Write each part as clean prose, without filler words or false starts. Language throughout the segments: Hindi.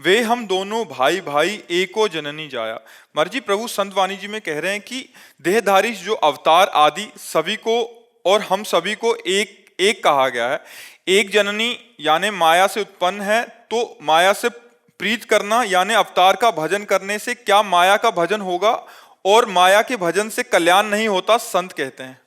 वे हम दोनों भाई भाई एको जननी जाया। महाराज जी, प्रभु संत वाणी जी में कह रहे हैं कि देहधारी जो अवतार आदि सभी को और हम सभी को एक एक कहा गया है। एक जननी यानी माया से उत्पन्न है, तो माया से प्रीत करना यानी अवतार का भजन करने से क्या माया का भजन होगा, और माया के भजन से कल्याण नहीं होता, संत कहते हैं।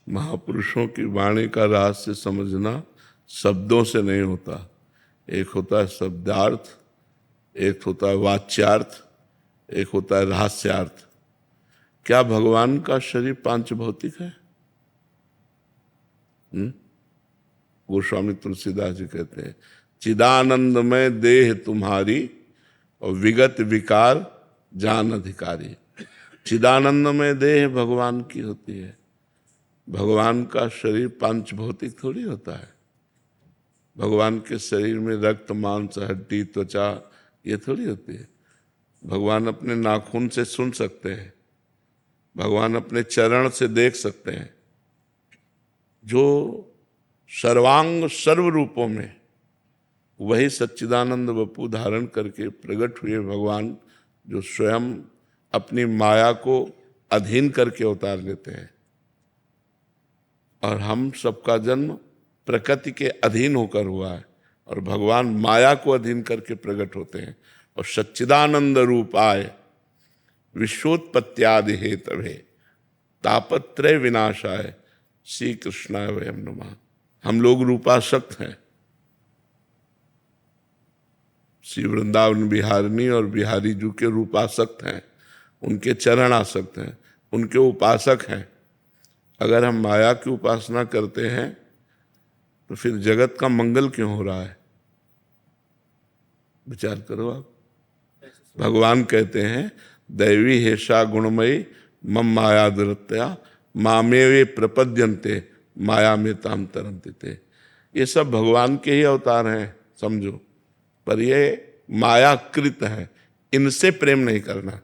महापुरुषों की वाणी का रहस्य समझना शब्दों से नहीं होता। एक होता है शब्दार्थ, एक होता है वाच्यार्थ, एक होता है रहस्यार्थ। क्या भगवान का शरीर पांच भौतिक है? गोस्वामी तुलसीदास जी कहते हैं, चिदानंदमय देह तुम्हारी और विगत विकार जान अधिकारी। चिदानंदमय देह भगवान की होती है। भगवान का शरीर पांच भौतिक थोड़ी होता है। भगवान के शरीर में रक्त मांस हड्डी त्वचा ये थोड़ी होती है। भगवान अपने नाखून से सुन सकते हैं, भगवान अपने चरण से देख सकते हैं। जो सर्वांग सर्व रूपों में वही सच्चिदानंद वपु धारण करके प्रकट हुए भगवान, जो स्वयं अपनी माया को अधीन करके अवतार लेते हैं। और हम सबका जन्म प्रकृति के अधीन होकर हुआ है, और भगवान माया को अधीन करके प्रकट होते हैं और सच्चिदानंद रूप आए। विश्वोत्पत्त्यादि हेतवे तापत्रय विनाशाय श्री कृष्णाय वयम नमः। हम लोग रूपासक्त हैं। श्री वृंदावन बिहारिणी और बिहारी जी के रूपासक्त हैं, उनके चरण आसक्त हैं, उनके उपासक हैं। अगर हम माया की उपासना करते हैं तो फिर जगत का मंगल क्यों हो रहा है? विचार करो आप। भगवान कहते हैं, दैवी हेषा गुणमयी मम माया दुरत्या मामेवे प्रपद्यन्ते माया में ताम तरन्ति ते। ये सब भगवान के ही अवतार हैं समझो, पर ये मायाकृत है। इनसे प्रेम नहीं करना,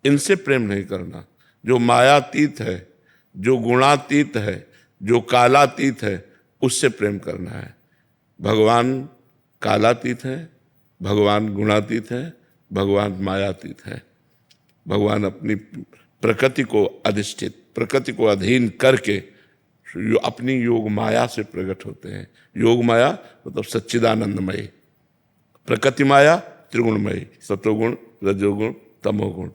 इनसे प्रेम नहीं करना। जो मायातीत है, जो गुणातीत है, जो कालातीत है, उससे प्रेम करना है। भगवान कालातीत है, भगवान गुणातीत है, भगवान मायातीत है। भगवान अपनी प्रकृति को अधिष्ठित, प्रकृति को अधीन करके अपनी योग माया से प्रकट होते हैं। योग माया मतलब सच्चिदानंदमयी, प्रकृति माया त्रिगुणमयी, सतोगुण रजोगुण तमोगुण।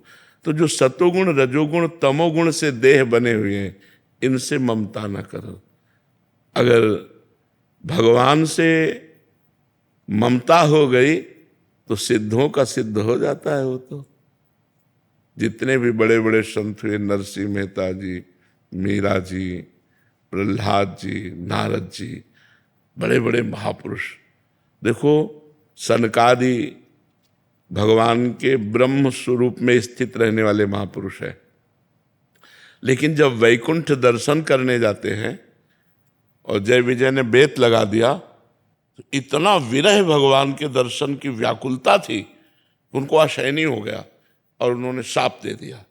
तो जो सतोगुण रजोगुण तमोगुण से देह बने हुए हैं, इनसे ममता न करो। अगर भगवान से ममता हो गई तो सिद्धों का सिद्ध हो जाता है। वो तो जितने भी बड़े बड़े संत हुए, नरसिंह मेहता जी, मीरा जी, प्रहलाद जी, नारद जी, बड़े बड़े महापुरुष। देखो सनकादि भगवान के ब्रह्म स्वरूप में स्थित रहने वाले महापुरुष है, लेकिन जब वैकुंठ दर्शन करने जाते हैं और जय विजय ने बेत लगा दिया तो इतना विरह भगवान के दर्शन की व्याकुलता थी, उनको असहनीय हो गया और उन्होंने शाप दे दिया।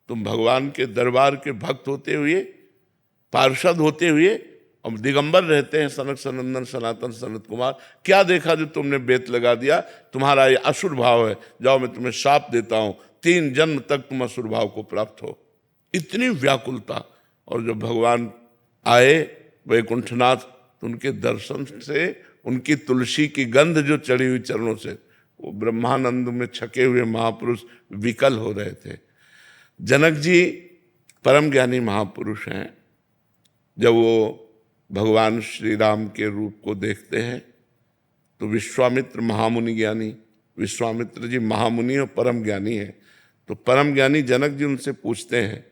तुम भगवान के दरबार के भक्त होते हुए, पार्षद होते हुए और दिगंबर रहते हैं, सनक सनंदन सनातन सनत कुमार, क्या देखा जो तुमने बेत लगा दिया? तुम्हारा ये असुर भाव है, जाओ मैं तुम्हें शाप देता हूं, 3 जन्म तक तुम असुर भाव को प्राप्त हो। इतनी व्याकुलता। और जब भगवान आए वैकुंठनाथ, तो उनके दर्शन से, उनकी तुलसी की गंध जो चढ़ी हुई चरणों से, वो ब्रह्मानंद में छके हुए महापुरुष विकल हो रहे थे। जनक जी परम ज्ञानी महापुरुष हैं। जब वो भगवान श्री राम के रूप को देखते हैं तो विश्वामित्र महामुनि ज्ञानी, विश्वामित्र जी महामुनि और परम ज्ञानी हैं। तो परम ज्ञानी जनक जी उनसे पूछते हैं,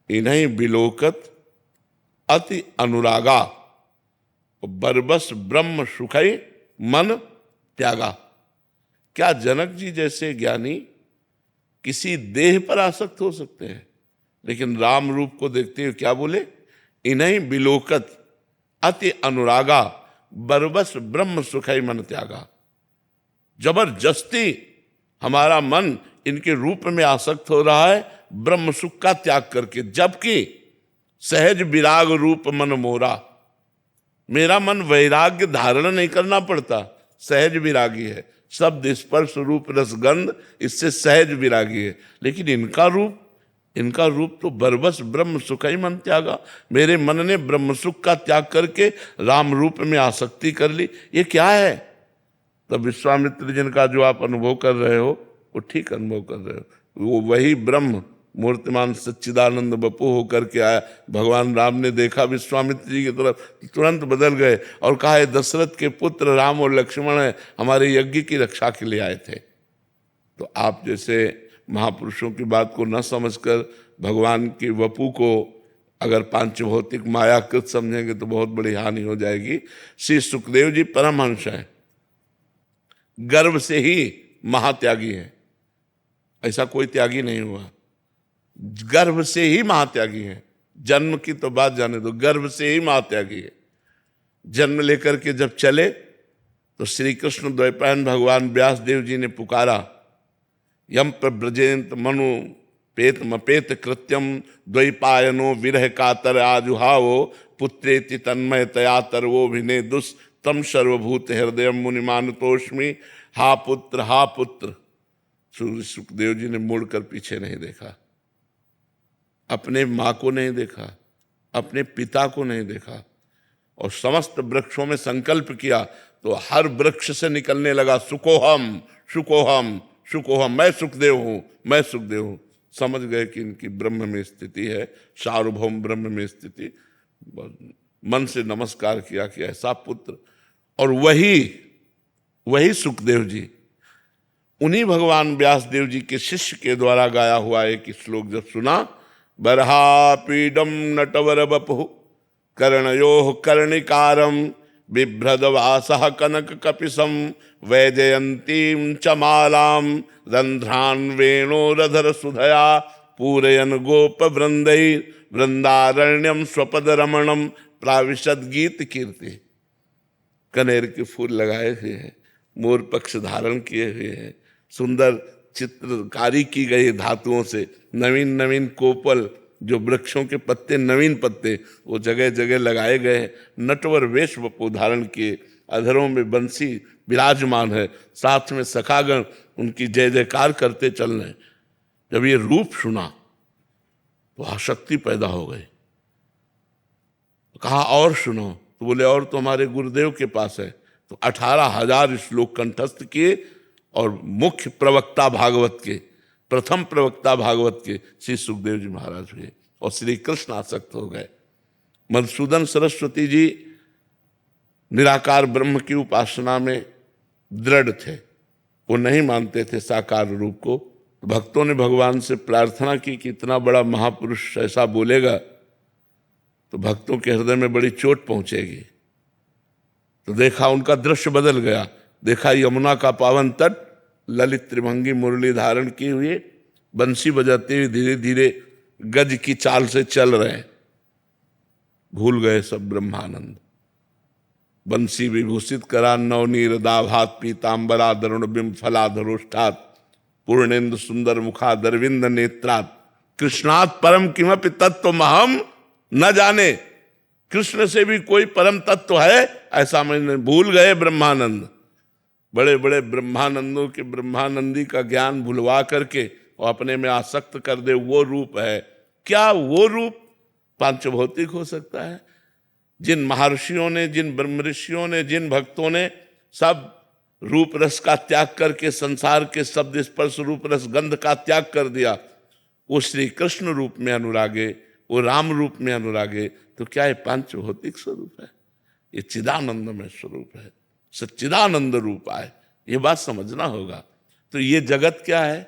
इन्हीं बिलोकत अति अनुरागा बरबस ब्रह्म सुखई मन त्यागा। क्या जनक जी जैसे ज्ञानी किसी देह पर आसक्त हो सकते हैं? लेकिन राम रूप को देखते हुए क्या बोले? इन्हीं बिलोकत अति अनुरागा बरबस ब्रह्म सुखई मन त्यागा। जबरदस्ती हमारा मन इनके रूप में आसक्त हो रहा है ब्रह्म सुख का त्याग करके, जबकि सहज विराग रूप मन मोरा। मेरा मन वैराग्य धारण नहीं करना पड़ता, सहज विरागी है। शब्द स्पर्श रूप रसगंध, इससे सहज विरागी है। लेकिन इनका रूप तो बरबस ब्रह्म सुख ही मन त्यागा। मेरे मन ने ब्रह्म सुख का त्याग करके राम रूप में आसक्ति कर ली, ये क्या है? तब विश्वामित्र जिनका जो आप अनुभव कर रहे हो वो ठीक अनुभव कर रहे हो। वो वही ब्रह्म मूर्तिमान सच्चिदानंद बपू होकर के आया। भगवान राम ने देखा विश्वामित्र जी की तरफ, तुरंत बदल गए और कहा, ये दशरथ के पुत्र राम और लक्ष्मण है, हमारे यज्ञ की रक्षा के लिए आए थे। तो आप जैसे महापुरुषों की बात को न समझकर भगवान की वपू को अगर पांचभौतिक मायाकृत समझेंगे तो बहुत बड़ी हानि हो जाएगी। श्री सुखदेव जी परमहंस हैं, गर्भ से ही महात्यागी है, ऐसा कोई त्यागी नहीं हुआ। गर्भ से ही महात्यागी है, जन्म की तो बात जाने दो, गर्भ से ही महात्यागी है। जन्म लेकर के जब चले तो श्री कृष्ण द्वैपायन भगवान व्यास देव जी ने पुकारा, यम प्रव्रजेंत मनु पेत मपेत कृत्यम द्वैपायनो विरह कातर आजुहावो पुत्रेति तन्मय तया तरवो भिने दुस तम सर्वभूत हृदय मुनिमानुतोष्मी। हा पुत्र हा पुत्र। सुखदेव जी ने मुड़कर पीछे नहीं देखा, अपने माँ को नहीं देखा, अपने पिता को नहीं देखा, और समस्त वृक्षों में संकल्प किया तो हर वृक्ष से निकलने लगा, सुकोहम सुकोहम सुकोहम, मैं सुखदेव हूं, मैं सुखदेव हूं। समझ गए कि इनकी ब्रह्म में स्थिति है, सार्वभौम ब्रह्म में स्थिति। मन से नमस्कार किया कि ऐसा पुत्र। और वही सुखदेव जी, उन्हीं भगवान व्यास देव जी के शिष्य के द्वारा गाया हुआ एक श्लोक जब सुना, बरहा पीडम नटवर बपु कर्णयोः कर्णिकारम बिभ्रदवासः कनक कपिसम वैजयंतीं च मालाम रंध्रान वेणोरधर सुधया पूरयन गोप वृंदै वृंदारण्यम स्वपद रमणम प्राविशद गीत कीर्ति। कनेर के फूल लगाए हुए हैं, मोर पक्ष धारण किए हुए हैं, सुंदर चित्रकारी की गई धातुओं से, नवीन नवीन कोपल, जो वृक्षों के पत्ते नवीन पत्ते वो जगह जगह लगाए गए हैं। नटवर वेश वपु धारण किए, अधरों में बंसी विराजमान है, साथ में सखागण उनकी जय जयकार करते चल रहे। जब ये रूप सुना तो आसक्ति पैदा हो गई। कहा और सुनो, तो बोले और तो हमारे गुरुदेव के पास है। तो 18,000 श्लोक कंठस्थ किए और मुख्य प्रवक्ता भागवत के, प्रथम प्रवक्ता भागवत के श्री सुखदेव जी महाराज हुए और श्री कृष्ण आसक्त हो गए। मधुसूदन सरस्वती जी निराकार ब्रह्म की उपासना में दृढ़ थे, वो नहीं मानते थे साकार रूप को। भक्तों ने भगवान से प्रार्थना की कि इतना बड़ा महापुरुष ऐसा बोलेगा तो भक्तों के हृदय में बड़ी चोट पहुंचेगी। तो देखा उनका दृश्य बदल गया, देखा यमुना का पावन तट, ललित त्रिभंगी मुरली धारण की हुई, बंसी बजाते हुए धीरे धीरे गज की चाल से चल रहे। भूल गए सब ब्रह्मानंद। बंसी विभूषित करा नवनीर दाभात पीतांबरा दरुण बिंब फलाधरोष्ठात पूर्णेन्दु सुंदर मुखादरविंद नेत्रात कृष्णात् परम किमपि तत्व महम न जाने। कृष्ण से भी कोई परम तत्व है ऐसा मैंने, भूल गए ब्रह्मानंद। बड़े बड़े ब्रह्मानंदों के ब्रह्मानंदी का ज्ञान भुलवा करके और अपने में आसक्त कर दे, वो रूप है। क्या वो रूप पांचभौतिक हो सकता है? जिन महर्षियों ने, जिन ब्रह्म ऋषियों ने, जिन भक्तों ने सब रूप रस का त्याग करके संसार के शब्द स्पर्श रूप रस गंध का त्याग कर दिया, वो श्री कृष्ण रूप में अनुरागे, वो राम रूप में अनुरागे, तो क्या ये पांचभौतिक स्वरूप है? ये चिदानंदमय स्वरूप है, सच्चिदानंद रूप है। ये बात समझना होगा। तो ये जगत क्या है?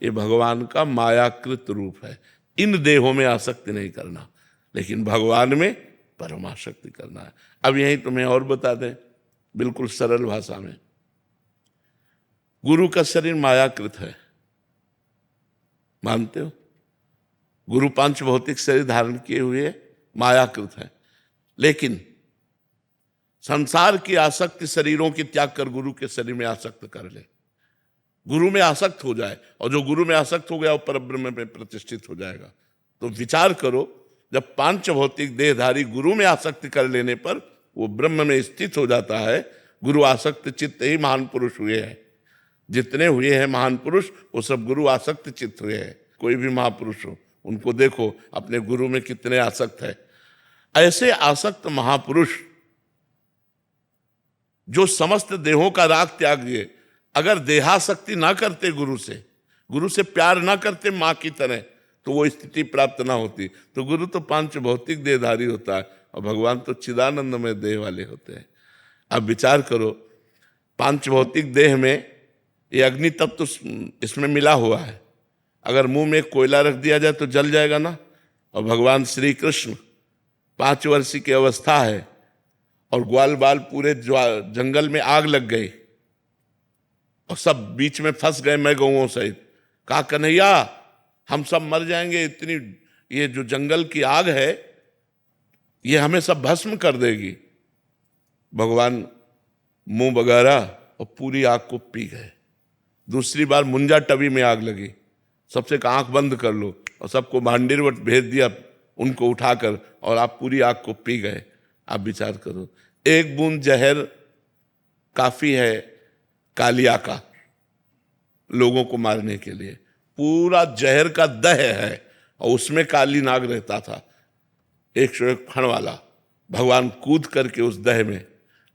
ये भगवान का मायाकृत रूप है। इन देहों में आसक्ति नहीं करना, लेकिन भगवान में परमाशक्ति करना है। अब यही तुम्हें और बता दें बिल्कुल सरल भाषा में। गुरु का शरीर मायाकृत है, मानते हो? गुरु पांच भौतिक शरीर धारण किए हुए मायाकृत है, लेकिन संसार की आसक्ति शरीरों की त्याग कर गुरु के शरीर में आसक्त कर ले, गुरु में आसक्त हो जाए, और जो गुरु में आसक्त हो गया वो परब्रह्म में प्रतिष्ठित हो जाएगा। तो विचार करो, जब पांच भौतिक देहधारी गुरु में आसक्ति कर लेने पर वो ब्रह्म में स्थित हो जाता है। गुरु आसक्त चित्त ही महान पुरुष हुए हैं। जितने हुए हैं महान पुरुष वो सब गुरु आसक्त चित्त हुए हैं। कोई भी महापुरुष हो उनको देखो अपने गुरु में कितने आसक्त है। ऐसे आसक्त महापुरुष जो समस्त देहों का राग त्याग दिए, अगर देहासक्ति ना करते गुरु से प्यार ना करते मां की तरह, तो वो स्थिति प्राप्त ना होती। तो गुरु तो पांच भौतिक देहधारी होता है और भगवान तो चिदानंद में देह वाले होते हैं। अब विचार करो, पांच भौतिक देह में ये अग्नि तत्व तो इसमें मिला हुआ है। अगर मुंह में कोयला रख दिया जाए तो जल जाएगा ना। और भगवान श्री कृष्ण 5 वर्ष की अवस्था है और ग्वाल बाल पूरे जंगल में आग लग गई और सब बीच में फंस गए मैं गौओं सहित। कहा कन्हैया हम सब मर जाएंगे, इतनी ये जो जंगल की आग है ये हमें सब भस्म कर देगी। भगवान मुंह बगारा और पूरी आग को पी गए। दूसरी बार मुंजा टबी में आग लगी, सबसे कहा आंख बंद कर लो और सबको भांडीरवट भेज दिया उनको उठाकर, और आप पूरी आग को पी गए। आप विचार करो, एक बूंद जहर काफी है कालिया का लोगों को मारने के लिए। पूरा जहर का दह है और उसमें काली नाग रहता था 101 फण वाला। भगवान कूद करके उस दह में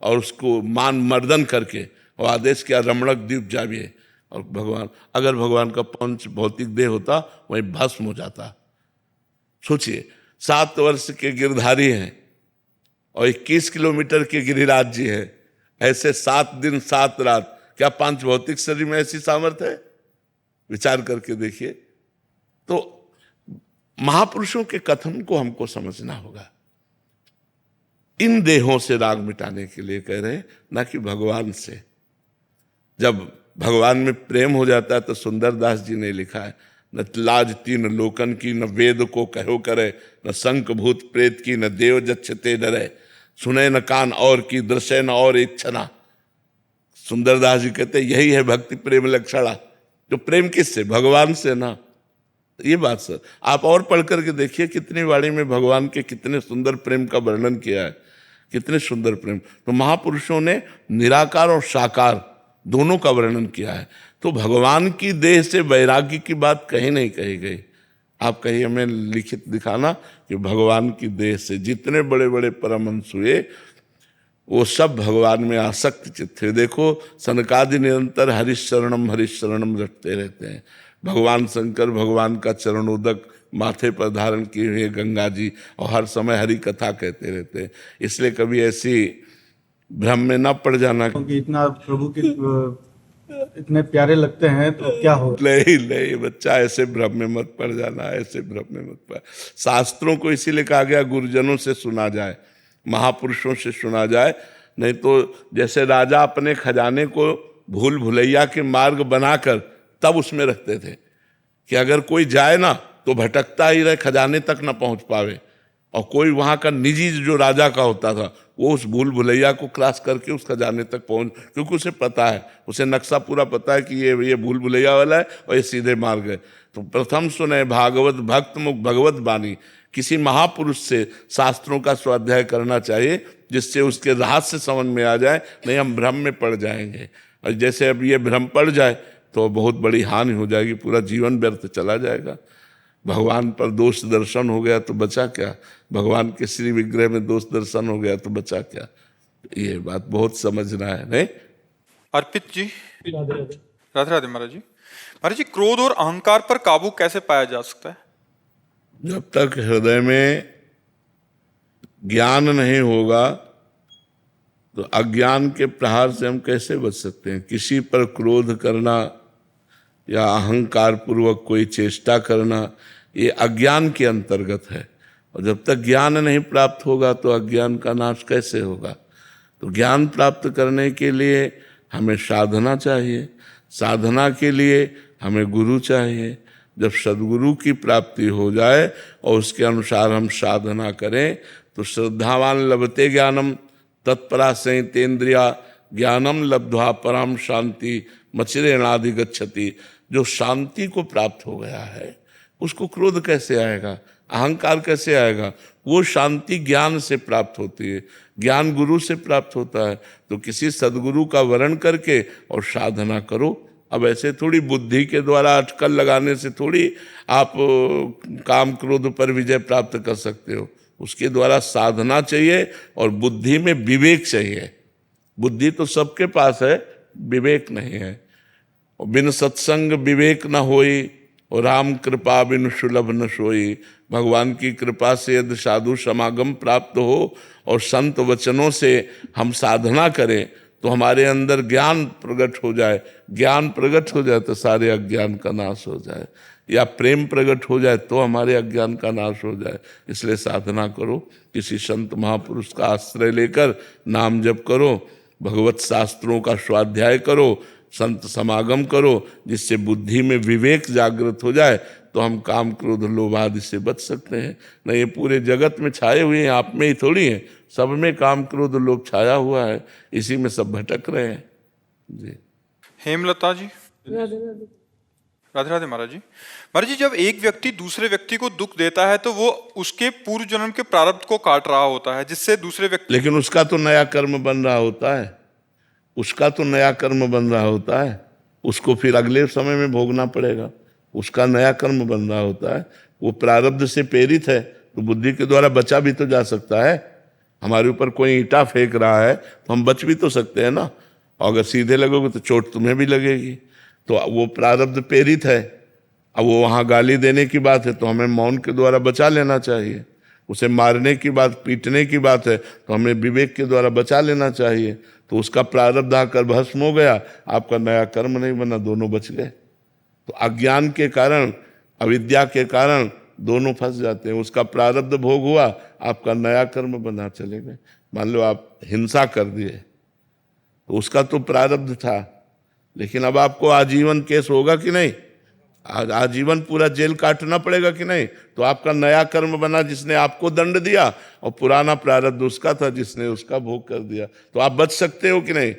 और उसको मान मर्दन करके और आदेश किया रमणक द्वीप जाइए। और भगवान, अगर भगवान का पंच भौतिक देह होता वहीं भस्म हो जाता। सोचिए 7 वर्ष के गिरधारी हैं और 21 किलोमीटर के गिरिराज जी हैं। ऐसे 7 दिन 7 रात, क्या पांच भौतिक शरीर में ऐसी सामर्थ्य है? विचार करके देखिए। तो महापुरुषों के कथन को हमको समझना होगा। इन देहों से राग मिटाने के लिए कह रहे हैं, ना कि भगवान से। जब भगवान में प्रेम हो जाता है तो सुंदरदास जी ने लिखा है, न लाज तीन लोकन की, न वेद को कहो करे, न शंख भूत प्रेत की, न देव जच्छते डरे, सुने न कान और की, दृश्य न और इच्छना। सुंदरदास जी कहते यही है भक्ति प्रेम लक्षणा। जो प्रेम किससे? भगवान से ना। ये बात सर आप और पढ़ करके देखिए, कितनी वाणी में भगवान के कितने सुंदर प्रेम का वर्णन किया है, कितने सुंदर प्रेम। तो महापुरुषों ने निराकार और साकार दोनों का वर्णन किया है। तो भगवान की देह से वैराग्य की बात कहीं नहीं कही गई। आप कहीं हमें लिखित दिखाना कि भगवान की देह से जितने बड़े बड़े परमहंस हुए वो सब भगवान में आसक्त चित्त थे। देखो सनकादि निरंतर हरिशरणम रटते रहते हैं। भगवान शंकर भगवान का चरणोदक माथे पर धारण किए हुए गंगा जी और हर समय हरि कथा कहते रहते हैं। इसलिए कभी ऐसी भ्रम में न पड़ जाना क्योंकि इतना प्रभु के इतने प्यारे लगते हैं तो क्या हो। नहीं बच्चा, ऐसे भ्रम में मत पड़ जाना, ऐसे भ्रम में मत पड़। शास्त्रों को इसीलिए कहा गया गुरुजनों से सुना जाए, महापुरुषों से सुना जाए। नहीं तो जैसे राजा अपने खजाने को भूल भुलैया के मार्ग बनाकर तब उसमें रखते थे कि अगर कोई जाए ना तो भटकता ही रहे, खजाने तक ना पहुंच पावे। और कोई वहां का निजी जो राजा का होता था वो उस भूल भुलैया को क्रॉस करके उस खजाने तक पहुंच, क्योंकि उसे पता है, उसे नक्शा पूरा पता है कि ये भूल भुलैया वाला है और ये सीधे मार्ग है। तो प्रथम सुने भागवत भक्त मुख भगवत बानी। किसी महापुरुष से शास्त्रों का स्वाध्याय करना चाहिए जिससे उसके रहस्य समझ में आ जाए, नहीं हम भ्रम में पड़ जाएंगे। और जैसे अब ये भ्रम पड़ जाए तो बहुत बड़ी हानि हो जाएगी, पूरा जीवन व्यर्थ चला जाएगा। भगवान पर दोष दर्शन हो गया तो बचा क्या, भगवान के श्री विग्रह में दोष दर्शन हो गया तो बचा क्या। ये बात बहुत समझना है। नहीं अर्पित जी, राधे राधे महाराज जी। महाराज जी, क्रोध और अहंकार पर काबू कैसे पाया जा सकता है? जब तक हृदय में ज्ञान नहीं होगा तो अज्ञान के प्रहार से हम कैसे बच सकते हैं। किसी पर क्रोध करना या अहंकार पूर्वक कोई चेष्टा करना ये अज्ञान के अंतर्गत है। और जब तक ज्ञान नहीं प्राप्त होगा तो अज्ञान का नाश कैसे होगा। तो ज्ञान प्राप्त करने के लिए हमें साधना चाहिए, साधना के लिए हमें गुरु चाहिए। जब सद्गुरु की प्राप्ति हो जाए और उसके अनुसार हम साधना करें तो श्रद्धावान लभते ज्ञानम तत्परा संयतेन्द्रिया ज्ञानम लब्ध्वा परम शांति मचिरेणाधिगच्छति। जो शांति को प्राप्त हो गया है, उसको क्रोध कैसे आएगा, अहंकार कैसे आएगा? वो शांति ज्ञान से प्राप्त होती है, ज्ञान गुरु से प्राप्त होता है। तो किसी सदगुरु का वरण करके और साधना करो। अब ऐसे थोड़ी बुद्धि के द्वारा अटकल लगाने से थोड़ी आप काम क्रोध पर विजय प्राप्त कर सकते हो। उसके द्वारा साधना चाहिए और बुद्धि में विवेक चाहिए। बुद्धि तो सबके पास है, विवेक नहीं है। और बिन सत्संग विवेक न होई, और राम कृपा बिन सुलभ न सोई। भगवान की कृपा से यदि साधु समागम प्राप्त हो और संत वचनों से हम साधना करें तो हमारे अंदर ज्ञान प्रकट हो जाए। ज्ञान प्रकट हो जाए तो सारे अज्ञान का नाश हो जाए, या प्रेम प्रकट हो जाए तो हमारे अज्ञान का नाश हो जाए। इसलिए साधना करो, किसी संत महापुरुष का आश्रय लेकर नाम जप करो, भगवत शास्त्रों का स्वाध्याय करो, संत समागम करो, जिससे बुद्धि में विवेक जागृत हो जाए तो हम काम क्रोध लोभ आदि से बच सकते हैं। नहीं, ये पूरे जगत में छाए हुए हैं, आप में ही थोड़ी हैं, सब में काम क्रोध लोभ छाया हुआ है, इसी में सब भटक रहे हैं जी। हेमलता जी। राधे राधे महाराज जी। महाराज जी, जब एक व्यक्ति दूसरे व्यक्ति को दुख देता है तो वो उसके पूर्व जन्म के प्रारब्ध को काट रहा होता है, जिससे दूसरे व्यक्ति, लेकिन उसका तो नया कर्म बन रहा होता है, उसका तो नया कर्म बन रहा होता है, उसको फिर अगले समय में भोगना पड़ेगा। उसका नया कर्म बन रहा होता है, वो प्रारब्ध से प्रेरित है, तो बुद्धि के द्वारा बचा भी तो जा सकता है। हमारे ऊपर कोई ईंटा फेंक रहा है तो हम बच भी तो सकते हैं ना, और अगर सीधे लगोगे तो चोट तुम्हें भी लगेगी। तो वो प्रारब्ध प्रेरित है। अब वो वहाँ गाली देने की बात है तो हमें मौन के द्वारा बचा लेना चाहिए। उसे मारने की बात, पीटने की बात है तो हमें विवेक के द्वारा बचा लेना चाहिए। तो उसका प्रारब्ध आकर भस्म हो गया, आपका नया कर्म नहीं बना, दोनों बच गए। तो अज्ञान के कारण, अविद्या के कारण दोनों फंस जाते हैं। उसका प्रारब्ध भोग हुआ, आपका नया कर्म बना, चले गए। मान लो आप हिंसा कर दिए तो उसका तो प्रारब्ध था, लेकिन अब आपको आजीवन केस होगा कि नहीं? आजीवन पूरा जेल काटना पड़ेगा कि नहीं? तो आपका नया कर्म बना जिसने आपको दंड दिया, और पुराना प्रारब्ध उसका था जिसने उसका भोग कर दिया। तो आप बच सकते हो कि नहीं?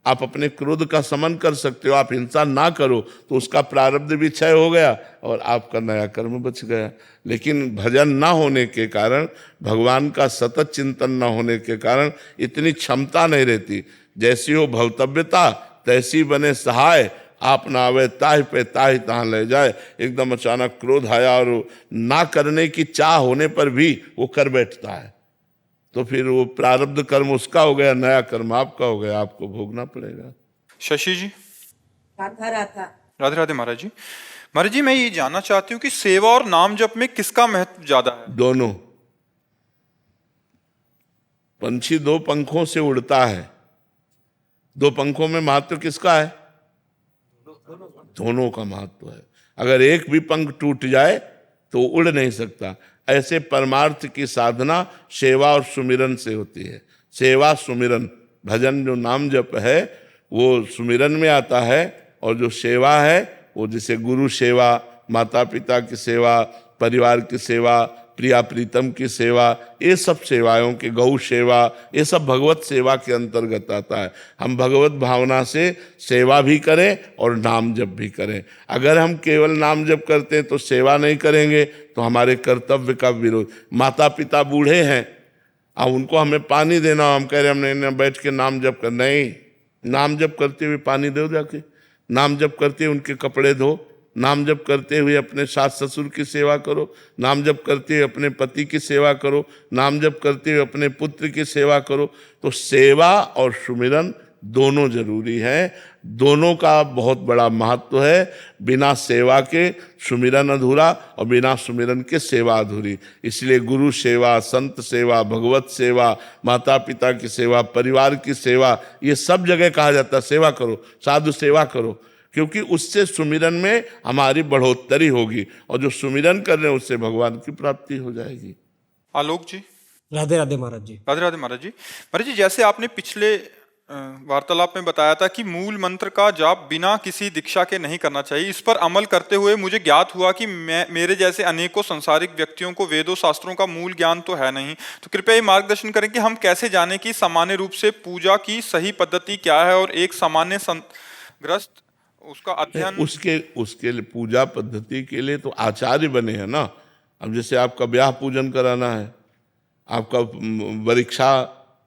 आप अपने क्रोध का समन कर सकते हो, आप हिंसा ना करो तो उसका प्रारब्ध भी क्षय हो गया और आपका नया कर्म बच गया। लेकिन भजन ना होने के कारण, भगवान का सतत चिंतन ना होने के कारण इतनी क्षमता नहीं रहती। जैसी हो भवतव्यता तैसी बने सहाय, आप ना आवे ताहि पे ताहि तहाँ ले जाए। एकदम अचानक क्रोध आया और ना करने की चाह होने पर भी वो कर बैठता है, तो फिर वो प्रारब्ध कर्म उसका हो गया, नया कर्म आपका हो गया, आपको भोगना पड़ेगा। शशि जी। राधा राधा। राधे राधे महाराज जी। महाराज जी, मैं ये जानना चाहती हूँ कि सेवा और नाम जप में किसका महत्व ज्यादा है? दोनों। पंछी दो पंखों से उड़ता है, दो पंखों में महत्व किसका है? दोनों का महत्व है। अगर एक भी पंख टूट जाए तो उड़ नहीं सकता। ऐसे परमार्थ की साधना सेवा और सुमिरन से होती है। सेवा सुमिरन, भजन जो नाम जप है वो सुमिरन में आता है, और जो सेवा है वो जैसे गुरु सेवा, माता पिता की सेवा, परिवार की सेवा, प्रिया प्रीतम की सेवा, ये सब सेवाओं की, गौ सेवा, ये सब भगवत सेवा के अंतर्गत आता है। हम भगवत भावना से सेवा भी करें और नाम जप भी करें। अगर हम केवल नाम जप करते हैं तो सेवा नहीं करेंगे तो हमारे कर्तव्य का विरोध। माता पिता बूढ़े हैं, अब उनको हमें पानी देना, हम कह रहे हमने बैठ के नाम जप कर, नहीं, नाम जप करते हुए पानी दो, जाके नाम जप करते हुए उनके कपड़े धो, नाम जप करते हुए अपने सास ससुर की सेवा करो, नाम जप करते हुए अपने पति की सेवा करो, नाम जप करते हुए अपने पुत्र की सेवा करो। तो सेवा और सुमिरन दोनों जरूरी है, दोनों का बहुत बड़ा महत्व है। बिना सेवा के सुमिरन अधूरा और बिना सुमिरन के सेवा अधूरी। इसलिए गुरु सेवा, संत सेवा, भगवत सेवा, माता पिता की सेवा, परिवार की सेवा, ये सब जगह कहा जाता है सेवा करो, साधु सेवा करो, क्योंकि उससे सुमिरन में हमारी बढ़ोतरी होगी, और जो सुमिरन कर रहे हैं उससे भगवान की प्राप्ति हो जाएगी। आलोक जी। राधे राधे महाराज जी। राधे राधे महाराज जी। महाराज जी, जैसे आपने पिछले वार्तालाप में बताया था कि मूल मंत्र का जाप बिना किसी दीक्षा के नहीं करना चाहिए, इस पर अमल करते हुए मुझे ज्ञात हुआ कि मेरे जैसे अनेकों संसारिक व्यक्तियों को वेदों शास्त्रों का मूल ज्ञान तो है नहीं। तो कृपया ये मार्गदर्शन करें कि हम कैसे जानें कि सामान्य रूप से पूजा की सही पद्धति क्या है, और एक सामान्य ग्रस्त उसका अध्ययन उसके उसके लिए पूजा पद्धति के लिए तो आचार्य बने हैं ना। अब जैसे आपका ब्याह पूजन कराना है, आपका वरिक्षा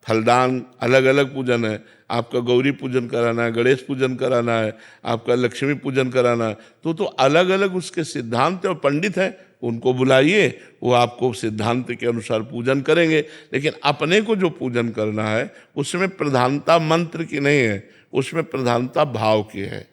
फलदान अलग अलग पूजन है, आपका गौरी पूजन कराना है, गणेश पूजन कराना है, आपका लक्ष्मी पूजन कराना है, तो अलग अलग उसके सिद्धांत और पंडित हैं, उनको बुलाइए, वो आपको सिद्धांत के अनुसार पूजन करेंगे। लेकिन अपने को जो पूजन करना है उसमें प्रधानता मंत्र की नहीं है, उसमें प्रधानता भाव की है।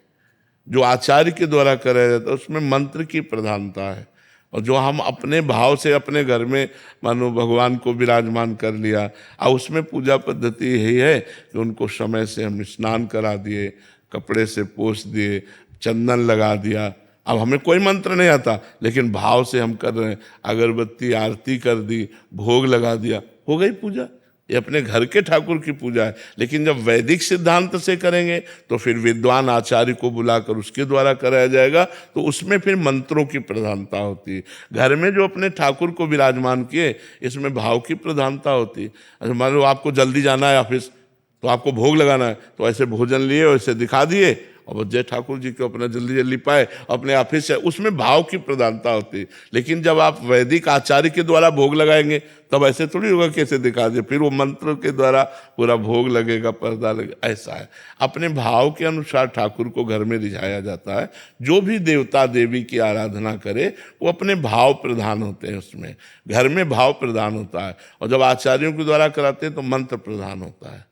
जो आचार्य के द्वारा कराया जाता है उसमें मंत्र की प्रधानता है, और जो हम अपने भाव से अपने घर में मानो भगवान को विराजमान कर लिया, और उसमें पूजा पद्धति यही है कि उनको समय से हम स्नान करा दिए, कपड़े से पोंछ दिए, चंदन लगा दिया। अब हमें कोई मंत्र नहीं आता, लेकिन भाव से हम कर रहे हैं, अगरबत्ती आरती कर दी, भोग लगा दिया, हो गई पूजा। ये अपने घर के ठाकुर की पूजा है। लेकिन जब वैदिक सिद्धांत से करेंगे तो फिर विद्वान आचार्य को बुलाकर उसके द्वारा कराया जाएगा, तो उसमें फिर मंत्रों की प्रधानता होती है। घर में जो अपने ठाकुर को विराजमान किए, इसमें भाव की प्रधानता होती है। अच्छा, मान लो आपको जल्दी जाना है ऑफिस, तो आपको भोग लगाना है, तो ऐसे भोजन लिए, वैसे दिखा दिए, और जय ठाकुर जी को अपना जल्दी जल्दी पाए अपने ऑफिस से, उसमें भाव की प्रधानता होती है। लेकिन जब आप वैदिक आचार्य के द्वारा भोग लगाएंगे तब ऐसे थोड़ी होगा कैसे दिखा दे, फिर वो मंत्र के द्वारा पूरा भोग लगेगा, पर्दा लगेगा, ऐसा है। अपने भाव के अनुसार ठाकुर को घर में रिझाया जाता है। जो भी देवता देवी की आराधना करे वो अपने भाव प्रधान होते हैं, उसमें घर में भाव प्रधान होता है, और जब आचार्यों के द्वारा कराते हैं तो मंत्र प्रधान होता है।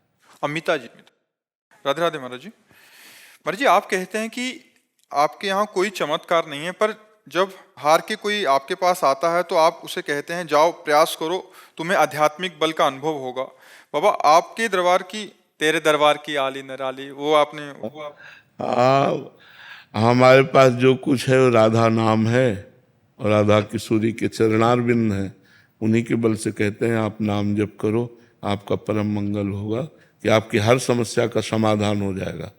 अमिता जी, राधे राधे महाराज जी। महाराज जी, आप कहते हैं कि आपके यहाँ कोई चमत्कार नहीं है, पर जब हार के कोई आपके पास आता है तो आप उसे कहते हैं जाओ प्रयास करो, तुम्हें आध्यात्मिक बल का अनुभव होगा। बाबा, आपके दरबार की, तेरे दरबार की आली नराली, वो आपने हाँ, हमारे पास जो कुछ है वो राधा नाम है, और राधा किशोरी के चरणारविंद हैं, उन्हीं के बल से कहते हैं आप नाम जप करो, आपका परम मंगल होगा, कि आपकी हर समस्या का समाधान हो जाएगा।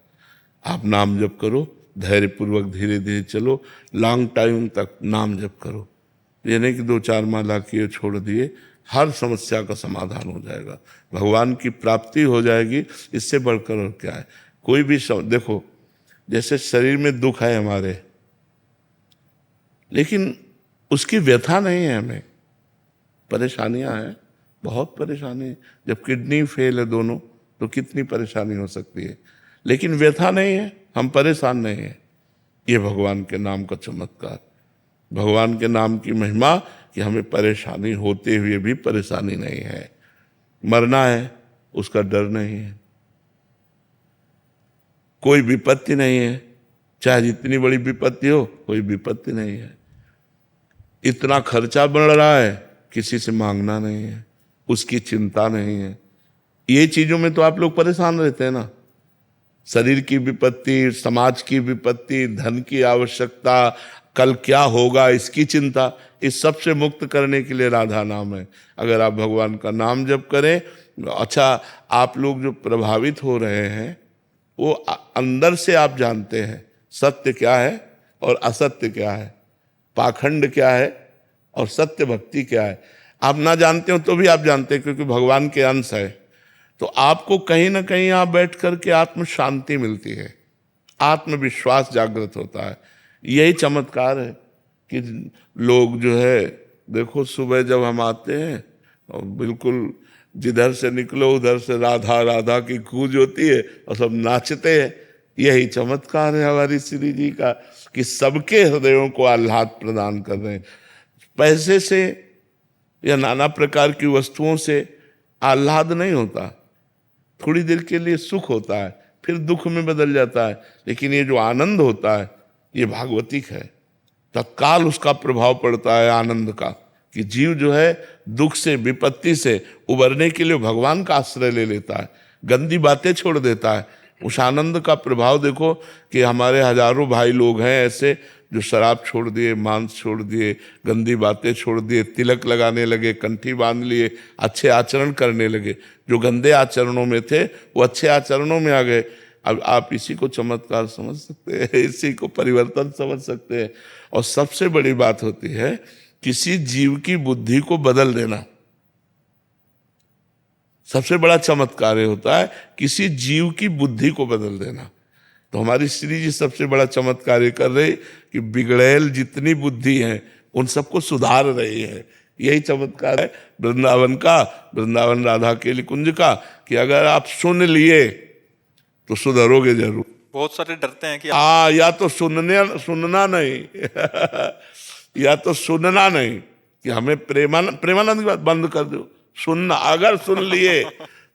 आप नाम जप करो, धैर्यपूर्वक धीरे धीरे चलो, लॉन्ग टाइम तक नाम जप करो। ये नहीं कि 2-4 माला किए छोड़ दिए, हर समस्या का समाधान हो जाएगा, भगवान की प्राप्ति हो जाएगी। इससे बढ़कर और क्या है। कोई भी देखो, जैसे शरीर में दुख है हमारे, लेकिन उसकी व्यथा नहीं है, हमें परेशानियां हैं, बहुत परेशानी है। जब किडनी फेल है दोनों, तो कितनी परेशानी हो सकती है, लेकिन व्यथा नहीं है, हम परेशान नहीं हैं। ये भगवान के नाम का चमत्कार, भगवान के नाम की महिमा, कि हमें परेशानी होते हुए भी परेशानी नहीं है। मरना है उसका डर नहीं है, कोई विपत्ति नहीं है, चाहे जितनी बड़ी विपत्ति हो, कोई विपत्ति नहीं है। इतना खर्चा बढ़ रहा है, किसी से मांगना नहीं है, उसकी चिंता नहीं है। ये चीजों में तो आप लोग परेशान रहते हैं ना, शरीर की विपत्ति, समाज की विपत्ति, धन की आवश्यकता, कल क्या होगा इसकी चिंता, इस सब से मुक्त करने के लिए राधा नाम है। अगर आप भगवान का नाम जप करें, अच्छा, आप लोग जो प्रभावित हो रहे हैं वो अंदर से आप जानते हैं सत्य क्या है और असत्य क्या है, पाखंड क्या है और सत्य भक्ति क्या है। आप ना जानते हो तो भी आप जानते हैं, क्योंकि भगवान के अंश है। तो आपको कहीं ना कहीं आप बैठ करके आत्म शांति मिलती है, आत्मविश्वास जागृत होता है। यही चमत्कार है कि लोग जो है, देखो सुबह जब हम आते हैं और बिल्कुल जिधर से निकलो उधर से राधा राधा की गूंज होती है और सब नाचते हैं। यही चमत्कार है हमारी श्री जी का, कि सबके हृदयों को आह्लाद प्रदान कर रहे हैं। पैसे से या नाना प्रकार की वस्तुओं से आह्लाद नहीं होता, थोड़ी देर के लिए सुख होता है, फिर दुख में बदल जाता है। लेकिन ये जो आनंद होता है ये भागवतिक है, तत्काल उसका प्रभाव पड़ता है आनंद का, कि जीव जो है दुख से, विपत्ति से उबरने के लिए भगवान का आश्रय ले लेता है, गंदी बातें छोड़ देता है। उस आनंद का प्रभाव देखो कि हमारे हजारों भाई लोग हैं ऐसे जो शराब छोड़ दिए, मांस छोड़ दिए, गंदी बातें छोड़ दिए, तिलक लगाने लगे, कंठी बांध लिए, अच्छे आचरण करने लगे। जो गंदे आचरणों में थे वो अच्छे आचरणों में आ गए। अब आप इसी को चमत्कार समझ सकते हैं, इसी को परिवर्तन समझ सकते हैं। और सबसे बड़ी बात होती है किसी जीव की बुद्धि को बदल देना, सबसे बड़ा चमत्कार होता है किसी जीव की बुद्धि को बदल देना। तो हमारी श्री जी सबसे बड़ा चमत्कार ये कर रही कि बिगड़ैल जितनी बुद्धि है उन सबको सुधार रही है। यही चमत्कार है वृंदावन का, वृंदावन राधा के कुंज का, कि अगर आप सुन लिए तो सुधरोगे जरूर। बहुत सारे डरते हैं कि या तो सुनना नहीं या तो सुनना नहीं कि हमें प्रेमानंद की बात बंद कर दो, सुनना। अगर सुन लिए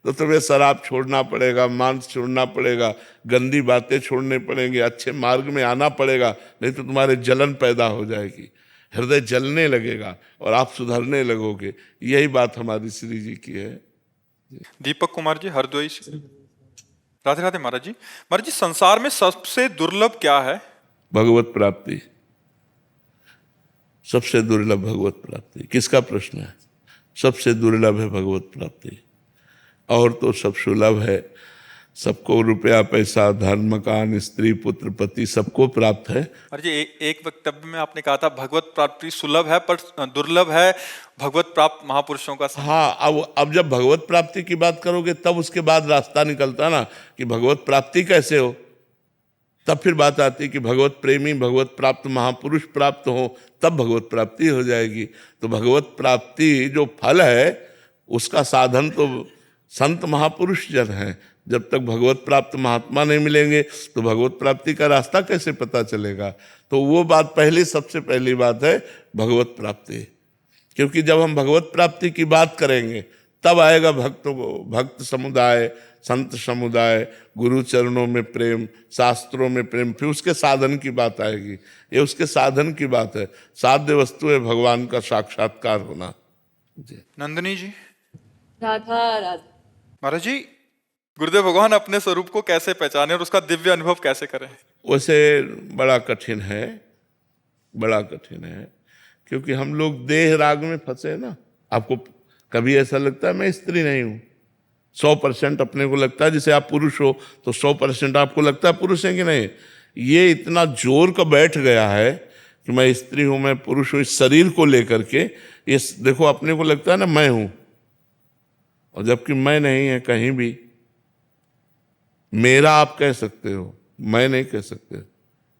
तो तुम्हें शराब छोड़ना पड़ेगा, मांस छोड़ना पड़ेगा, गंदी बातें छोड़ने पड़ेंगे, अच्छे मार्ग में आना पड़ेगा, नहीं तो तुम्हारे जलन पैदा हो जाएगी, हृदय जलने लगेगा और आप सुधरने लगोगे। यही बात हमारी श्री जी की है। दीपक कुमार जी हरदोई से। राधे राधे महाराज जी। महाराज जी, संसार में सबसे दुर्लभ क्या है? भगवत प्राप्ति। सबसे दुर्लभ भगवत प्राप्ति। किसका प्रश्न है? सबसे दुर्लभ है भगवत प्राप्ति। और तो सब सुलभ है, सबको रुपया पैसा धन मकान स्त्री पुत्र पति सबको प्राप्त है। महाराज जी, एक वक्तव्य में आपने कहा था भगवत प्राप्ति सुलभ है पर दुर्लभ है भगवत प्राप्त महापुरुषों का। हाँ, अब जब भगवत प्राप्ति की बात करोगे तब उसके बाद रास्ता निकलता ना कि भगवत प्राप्ति कैसे हो। तब फिर बात आती है कि भगवत प्रेमी भगवत प्राप्त महापुरुष प्राप्त हो, तब भगवत प्राप्ति हो जाएगी। तो भगवत प्राप्ति जो फल है उसका साधन तो संत महापुरुष जन है। जब तक भगवत प्राप्त महात्मा नहीं मिलेंगे तो भगवत प्राप्ति का रास्ता कैसे पता चलेगा? तो वो बात सबसे पहली बात है भगवत प्राप्ति। क्योंकि जब हम भगवत प्राप्ति की बात करेंगे तब आएगा भक्त समुदाय, संत समुदाय, गुरु चरणों में प्रेम, शास्त्रों में प्रेम, फिर उसके साधन की बात आएगी। ये उसके साधन की बात है। साध्य वस्तु है भगवान का साक्षात्कार होना। जी नंदिनी जी। राधा राधा। महाराज जी, गुरुदेव भगवान अपने स्वरूप को कैसे पहचाने और उसका दिव्य अनुभव कैसे करें? वैसे बड़ा कठिन है, बड़ा कठिन है, क्योंकि हम लोग देह राग में फंसे ना। आपको कभी ऐसा लगता है मैं स्त्री नहीं हूं? 100% अपने को लगता है। जैसे आप पुरुष हो तो 100% आपको लगता है पुरुष है कि नहीं। ये इतना जोर का बैठ गया है कि मैं स्त्री हूं, मैं पुरुष हूं, इस शरीर को लेकर के। ये देखो अपने को लगता है ना मैं हूं, और जबकि मैं नहीं है कहीं भी। मेरा आप कह सकते हो, मैं नहीं कह सकते।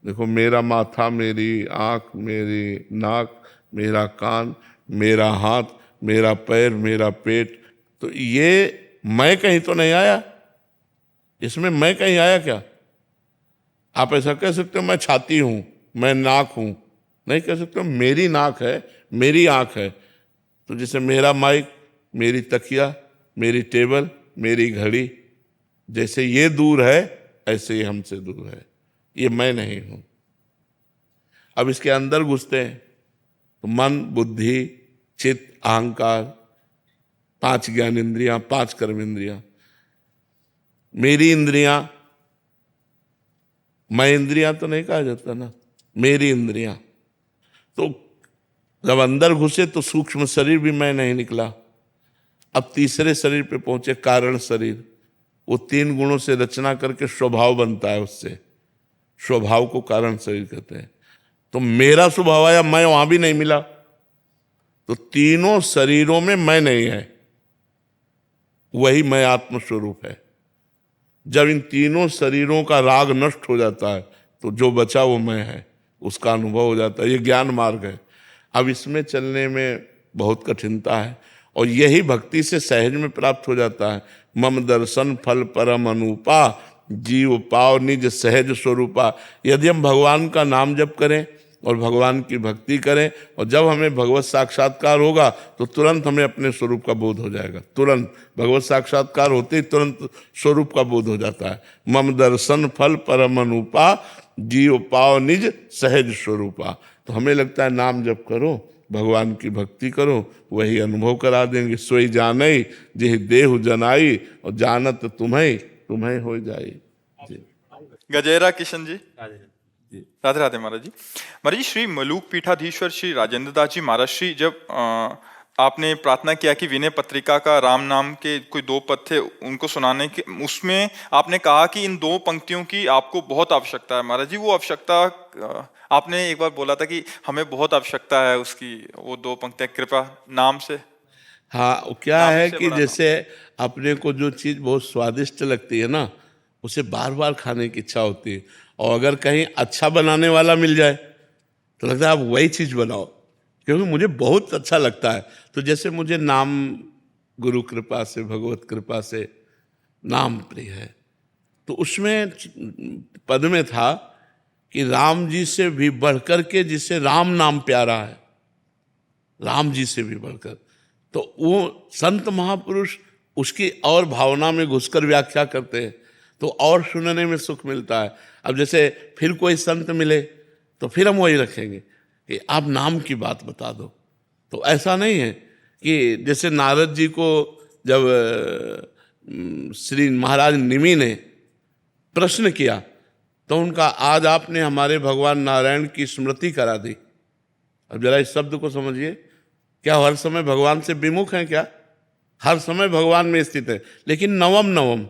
देखो मेरा माथा, मेरी आंख, मेरी नाक, मेरा कान, मेरा हाथ, मेरा पैर, मेरा पेट, तो ये मैं कहीं तो नहीं आया। इसमें मैं कहीं आया क्या? आप ऐसा कह सकते हो मैं छाती हूं, मैं नाक हूं, नहीं कह सकते हो मेरी नाक है, मेरी आंख है। तो जैसे मेरा माइक, मेरी तकिया, मेरी टेबल, मेरी घड़ी, जैसे ये दूर है ऐसे ही हमसे दूर है। ये मैं नहीं हूं। अब इसके अंदर घुसते हैं तो मन, बुद्धि, चित्त, अहंकार, 5 ज्ञान इंद्रियां, 5 कर्म इंद्रियां, मेरी इंद्रियां। मैं इंद्रियां तो नहीं कहा जाता ना, मेरी इंद्रियां। तो जब अंदर घुसे तो सूक्ष्म शरीर भी मैं नहीं निकला। अब तीसरे शरीर पे पहुंचे, कारण शरीर। वो 3 गुणों से रचना करके स्वभाव बनता है, उससे स्वभाव को कारण शरीर कहते हैं। तो मेरा स्वभाव आया, मैं वहां भी नहीं मिला। तो तीनों शरीरों में मैं नहीं है, वही मैं आत्मस्वरूप है। जब इन तीनों शरीरों का राग नष्ट हो जाता है तो जो बचा वो मैं है, उसका अनुभव हो जाता है। ये ज्ञान मार्ग है। अब इसमें चलने में बहुत कठिनता है और यही भक्ति से सहज में प्राप्त हो जाता है। मम दर्शन फल परम अनुपा, जीव पाव निज सहज स्वरूपा। यदि हम भगवान का नाम जप करें और भगवान की भक्ति करें और जब हमें भगवत साक्षात्कार होगा तो तुरंत हमें अपने स्वरूप का बोध हो जाएगा। तुरंत भगवत साक्षात्कार होते ही तुरंत स्वरूप का बोध हो जाता है। मम दर्शन फल परम अनुपा, जीव पाव निज सहज स्वरूपा। तो हमें लगता है नाम जप करो, भगवान की भक्ति करो, वही अनुभव करा देंगे। सोई जानई जेहि देहु जनाई, और जानत तुम्हें तुम्हें हो जाए। गजेरा किशन जी। राधे राधे महाराज जी। महाराज जी, श्री मलूक पीठाधीश्वर श्री राजेंद्र दास जी महाराज श्री, जब आपने प्रार्थना किया कि विनय पत्रिका का राम नाम के कोई 2 पद थे उनको सुनाने के, उसमें आपने कहा कि इन 2 पंक्तियों की आपको बहुत आवश्यकता है। महाराज जी, वो आवश्यकता आपने एक बार बोला था कि हमें बहुत आवश्यकता है उसकी, वो 2 पंक्तियां कृपा नाम से। हाँ, क्या है कि जैसे अपने को जो चीज़ बहुत स्वादिष्ट लगती है ना, उसे बार बार खाने की इच्छा होती है। और अगर कहीं अच्छा बनाने वाला मिल जाए तो लगता है आप वही चीज़ बनाओ, क्योंकि मुझे बहुत अच्छा लगता है। तो जैसे मुझे नाम गुरु कृपा से, भगवत कृपा से नाम प्रिय है, तो उसमें पद में था कि राम जी से भी बढ़कर के जिसे राम नाम प्यारा है, राम जी से भी बढ़कर, तो वो संत महापुरुष उसकी और भावना में घुसकर व्याख्या करते हैं, तो और सुनने में सुख मिलता है। अब जैसे फिर कोई संत मिले तो फिर हम वही रखेंगे कि आप नाम की बात बता दो। तो ऐसा नहीं है कि जैसे नारद जी को जब श्री महाराज निमि ने प्रश्न किया तो उनका, आज आपने हमारे भगवान नारायण की स्मृति करा दी। अब जरा इस शब्द को समझिए, क्या हर समय भगवान से विमुख हैं? क्या हर समय भगवान में स्थित है, लेकिन नवम नवम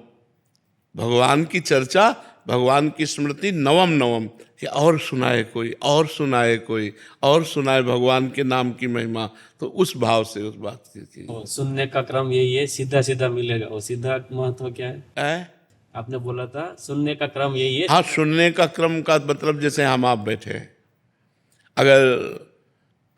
भगवान की चर्चा, भगवान की स्मृति नवम नवम, कि और सुनाए कोई, और सुनाए कोई, और सुनाए भगवान के नाम की महिमा। तो उस भाव से उस बात की सुनने का क्रम यही है, सीधा सीधा मिलेगा। वो सीधा महत्व क्या है? आपने बोला था सुनने का क्रम यही है। हाँ, सुनने का क्रम का मतलब जैसे हम आप बैठे हैं, अगर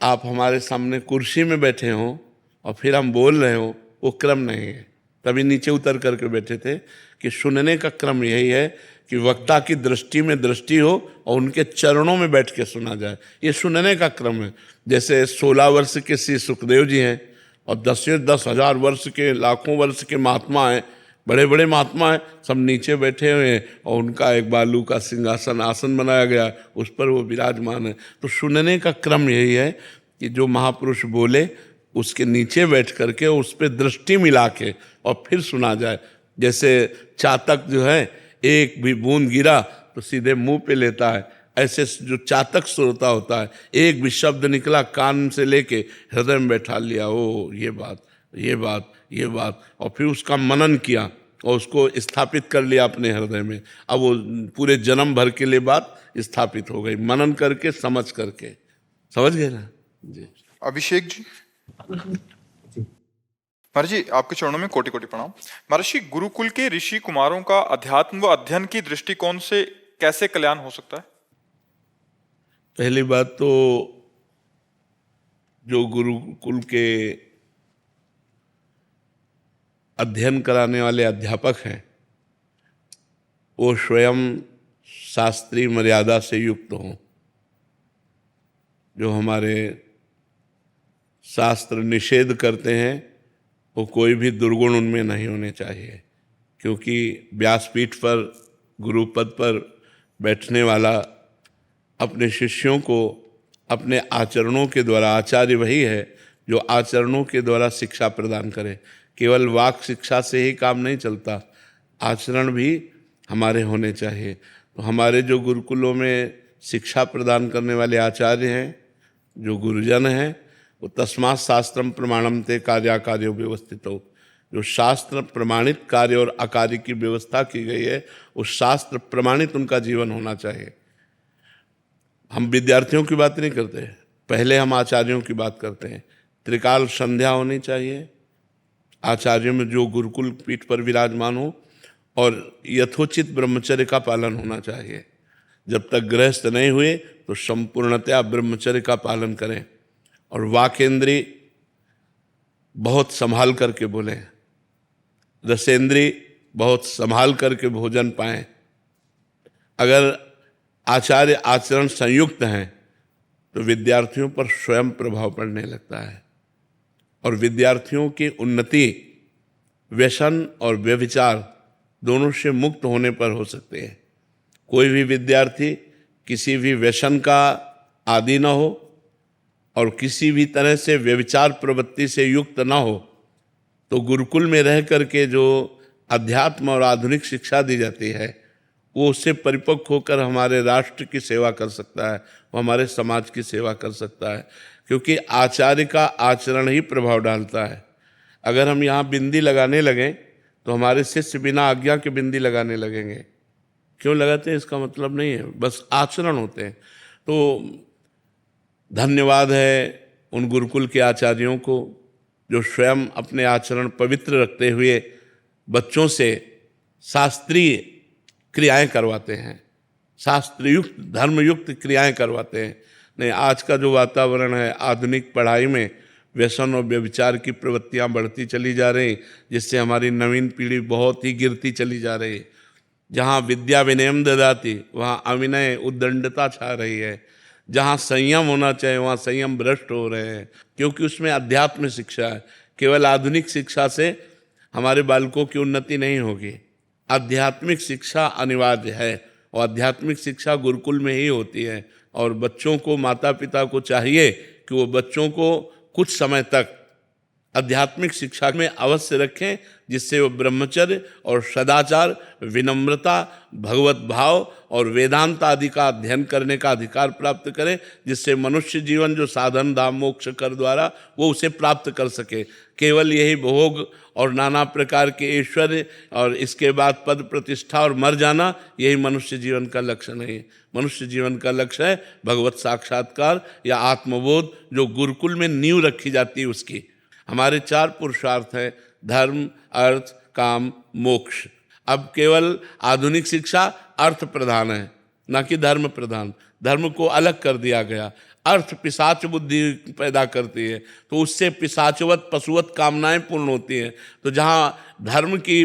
आप हमारे सामने कुर्सी में बैठे हों और फिर हम बोल रहे हो, वो क्रम नहीं है। तभी नीचे उतर करके बैठे थे कि सुनने का क्रम यही है कि वक्ता की दृष्टि में दृष्टि हो और उनके चरणों में बैठ के सुना जाए, ये सुनने का क्रम है। जैसे 16 वर्ष के श्री सुखदेव जी हैं और 10,000 वर्ष के, लाखों वर्ष के महात्मा हैं, बड़े बड़े महात्मा हैं, सब नीचे बैठे हुए हैं और उनका एक बालू का सिंहासन आसन बनाया गया, उस पर वो विराजमान है। तो सुनने का क्रम यही है कि जो महापुरुष बोले उसके नीचे बैठ करके उस पर दृष्टि मिला के और फिर सुना जाए। जैसे चातक जो है, एक भी बूंद गिरा तो सीधे मुंह पे लेता है, ऐसे जो चातक श्रोता होता है, एक भी शब्द निकला कान से लेके हृदय में बैठा लिया, ओ ये बात, ये बात, ये बात, और फिर उसका मनन किया और उसको स्थापित कर लिया अपने हृदय में। अब वो पूरे जन्म भर के लिए बात स्थापित हो गई, मनन करके, समझ करके। समझ गए ना जी? अभिषेक जी। महाराज जी, आपके चरणों में कोटि कोटि प्रणाम। महाराज जी, गुरुकुल के ऋषि कुमारों का अध्यात्म व अध्ययन की दृष्टिकोण से कैसे कल्याण हो सकता है? पहली बात तो जो गुरुकुल के अध्ययन कराने वाले अध्यापक हैं वो स्वयं शास्त्रीय मर्यादा से युक्त हों। जो हमारे शास्त्र निषेध करते हैं वो कोई भी दुर्गुण उनमें नहीं होने चाहिए, क्योंकि व्यासपीठ पर, गुरुपद पर बैठने वाला अपने शिष्यों को अपने आचरणों के द्वारा, आचार्य वही है जो आचरणों के द्वारा शिक्षा प्रदान करे। केवल वाक शिक्षा से ही काम नहीं चलता, आचरण भी हमारे होने चाहिए। तो हमारे जो गुरुकुलों में शिक्षा प्रदान करने वाले आचार्य हैं, जो गुरुजन हैं, वो तस्मात् शास्त्रम प्रमाणम ते कार्याकार्यो व्यवस्थितो, जो शास्त्र प्रमाणित कार्य और अकार्य की व्यवस्था की गई है, उस शास्त्र प्रमाणित उनका जीवन होना चाहिए। हम विद्यार्थियों की बात नहीं करते, पहले हम आचार्यों की बात करते हैं। त्रिकाल संध्या होनी चाहिए आचार्यों में जो गुरुकुल पीठ पर विराजमान हो, और यथोचित ब्रह्मचर्य का पालन होना चाहिए। जब तक गृहस्थ नहीं हुए तो संपूर्णतया ब्रह्मचर्य का पालन करें, और वाकेंद्री बहुत संभाल करके बोलें, रसेंद्री बहुत संभाल करके भोजन पाएं। अगर आचार्य आचरण संयुक्त हैं तो विद्यार्थियों पर स्वयं प्रभाव पड़ने लगता है, और विद्यार्थियों की उन्नति व्यसन और व्यभिचार दोनों से मुक्त होने पर हो सकते हैं। कोई भी विद्यार्थी किसी भी व्यसन का आदी न हो और किसी भी तरह से व्यभिचार प्रवृत्ति से युक्त न हो, तो गुरुकुल में रह करके जो अध्यात्म और आधुनिक शिक्षा दी जाती है वो उससे परिपक्व होकर हमारे राष्ट्र की सेवा कर सकता है, वो हमारे समाज की सेवा कर सकता है, क्योंकि आचार्य का आचरण ही प्रभाव डालता है। अगर हम यहाँ बिंदी लगाने लगें तो हमारे शिष्य बिना आज्ञा के बिंदी लगाने लगेंगे। क्यों लगाते हैं इसका मतलब नहीं है, बस आचरण होते हैं। तो धन्यवाद है उन गुरुकुल के आचार्यों को जो स्वयं अपने आचरण पवित्र रखते हुए बच्चों से शास्त्रीय क्रियाएं करवाते हैं, शास्त्रयुक्त धर्मयुक्त क्रियाएं करवाते हैं। नहीं, आज का जो वातावरण है, आधुनिक पढ़ाई में व्यसन और व्यभिचार की प्रवृत्तियां बढ़ती चली जा रही, जिससे हमारी नवीन पीढ़ी बहुत ही गिरती चली जा रही। जहाँ विद्या विनयम ददाति वहाँ अविनय उद्दंडता छा रही है। जहाँ संयम होना चाहिए वहाँ संयम भ्रष्ट हो रहे हैं, क्योंकि उसमें अध्यात्म शिक्षा है। केवल आधुनिक शिक्षा से हमारे बालकों की उन्नति नहीं होगी, आध्यात्मिक शिक्षा अनिवार्य है, और आध्यात्मिक शिक्षा गुरुकुल में ही होती है। और बच्चों को, माता पिता को चाहिए कि वो बच्चों को कुछ समय तक आध्यात्मिक शिक्षा में अवश्य रखें, जिससे वो ब्रह्मचर्य और सदाचार, विनम्रता, भगवत भाव और वेदांत आदि का अध्ययन करने का अधिकार प्राप्त करें, जिससे मनुष्य जीवन जो साधन धाम मोक्ष कर द्वारा वो उसे प्राप्त कर सके। केवल यही भोग और नाना प्रकार के ऐश्वर्य और इसके बाद पद प्रतिष्ठा और मर जाना, यही मनुष्य जीवन का लक्ष्य नहीं है। मनुष्य जीवन का लक्ष्य है भगवत साक्षात्कार या आत्मबोध, जो गुरुकुल में नींव रखी जाती है उसकी। हमारे 4 पुरुषार्थ हैं, धर्म, अर्थ, काम, मोक्ष। अब केवल आधुनिक शिक्षा अर्थ प्रधान है, ना कि धर्म प्रधान। धर्म को अलग कर दिया गया। अर्थ पिशाच बुद्धि पैदा करती है, तो उससे पिशाचवत पशुवत कामनाएं पूर्ण होती हैं। तो जहाँ धर्म की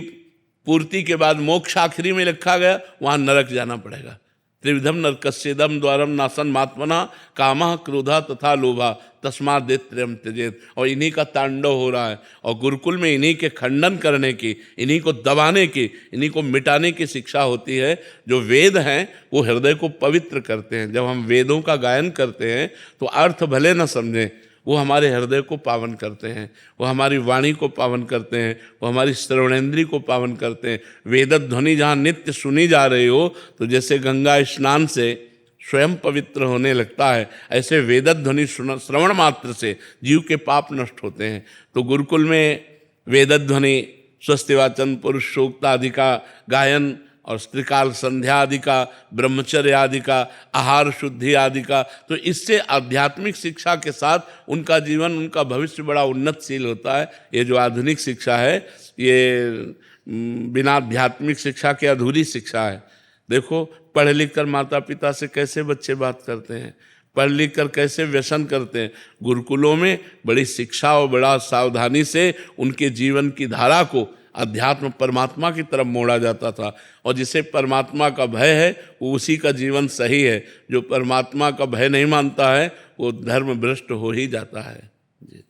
पूर्ति के बाद मोक्ष आखिरी में लिखा गया, वहाँ नरक जाना पड़ेगा। त्रिविधम नरकस्येदम द्वारम नासन मात्मना कामः क्रोधा तथा लोभा तस्मात् दैत्यम त्यजेत। और इन्हीं का तांडव हो रहा है, और गुरुकुल में इन्हीं के खंडन करने की, इन्हीं को दबाने की, इन्हीं को मिटाने की शिक्षा होती है। जो वेद हैं वो हृदय को पवित्र करते हैं। जब हम वेदों का गायन करते हैं तो अर्थ भले न समझें, वो हमारे हृदय को पावन करते हैं, वो हमारी वाणी को पावन करते हैं, वो हमारी श्रवणेंद्रिय को पावन करते हैं। वेद ध्वनि जहाँ नित्य सुनी जा रही हो, तो जैसे गंगा स्नान से स्वयं पवित्र होने लगता है, ऐसे वेद ध्वनि श्रवण मात्र से जीव के पाप नष्ट होते हैं। तो गुरुकुल में वेद ध्वनि, स्वस्ति वाचन, पुरुष सूक्त आदि का गायन और त्रिकाल संध्या आदि का, ब्रह्मचर्य आदि का, आहार शुद्धि आदि का, तो इससे आध्यात्मिक शिक्षा के साथ उनका जीवन, उनका भविष्य बड़ा उन्नतशील होता है। ये जो आधुनिक शिक्षा है, ये बिना आध्यात्मिक शिक्षा के अधूरी शिक्षा है। देखो, पढ़ लिख कर माता पिता से कैसे बच्चे बात करते हैं, पढ़ लिख कर कैसे व्यसन करते हैं। गुरुकुलों में बड़ी शिक्षा और बड़ा सावधानी से उनके जीवन की धारा को अध्यात्म परमात्मा की तरफ मोड़ा जाता था। और जिसे परमात्मा का भय है वो उसी का जीवन सही है। जो परमात्मा का भय नहीं मानता है वो धर्म भ्रष्ट हो ही जाता है। जी।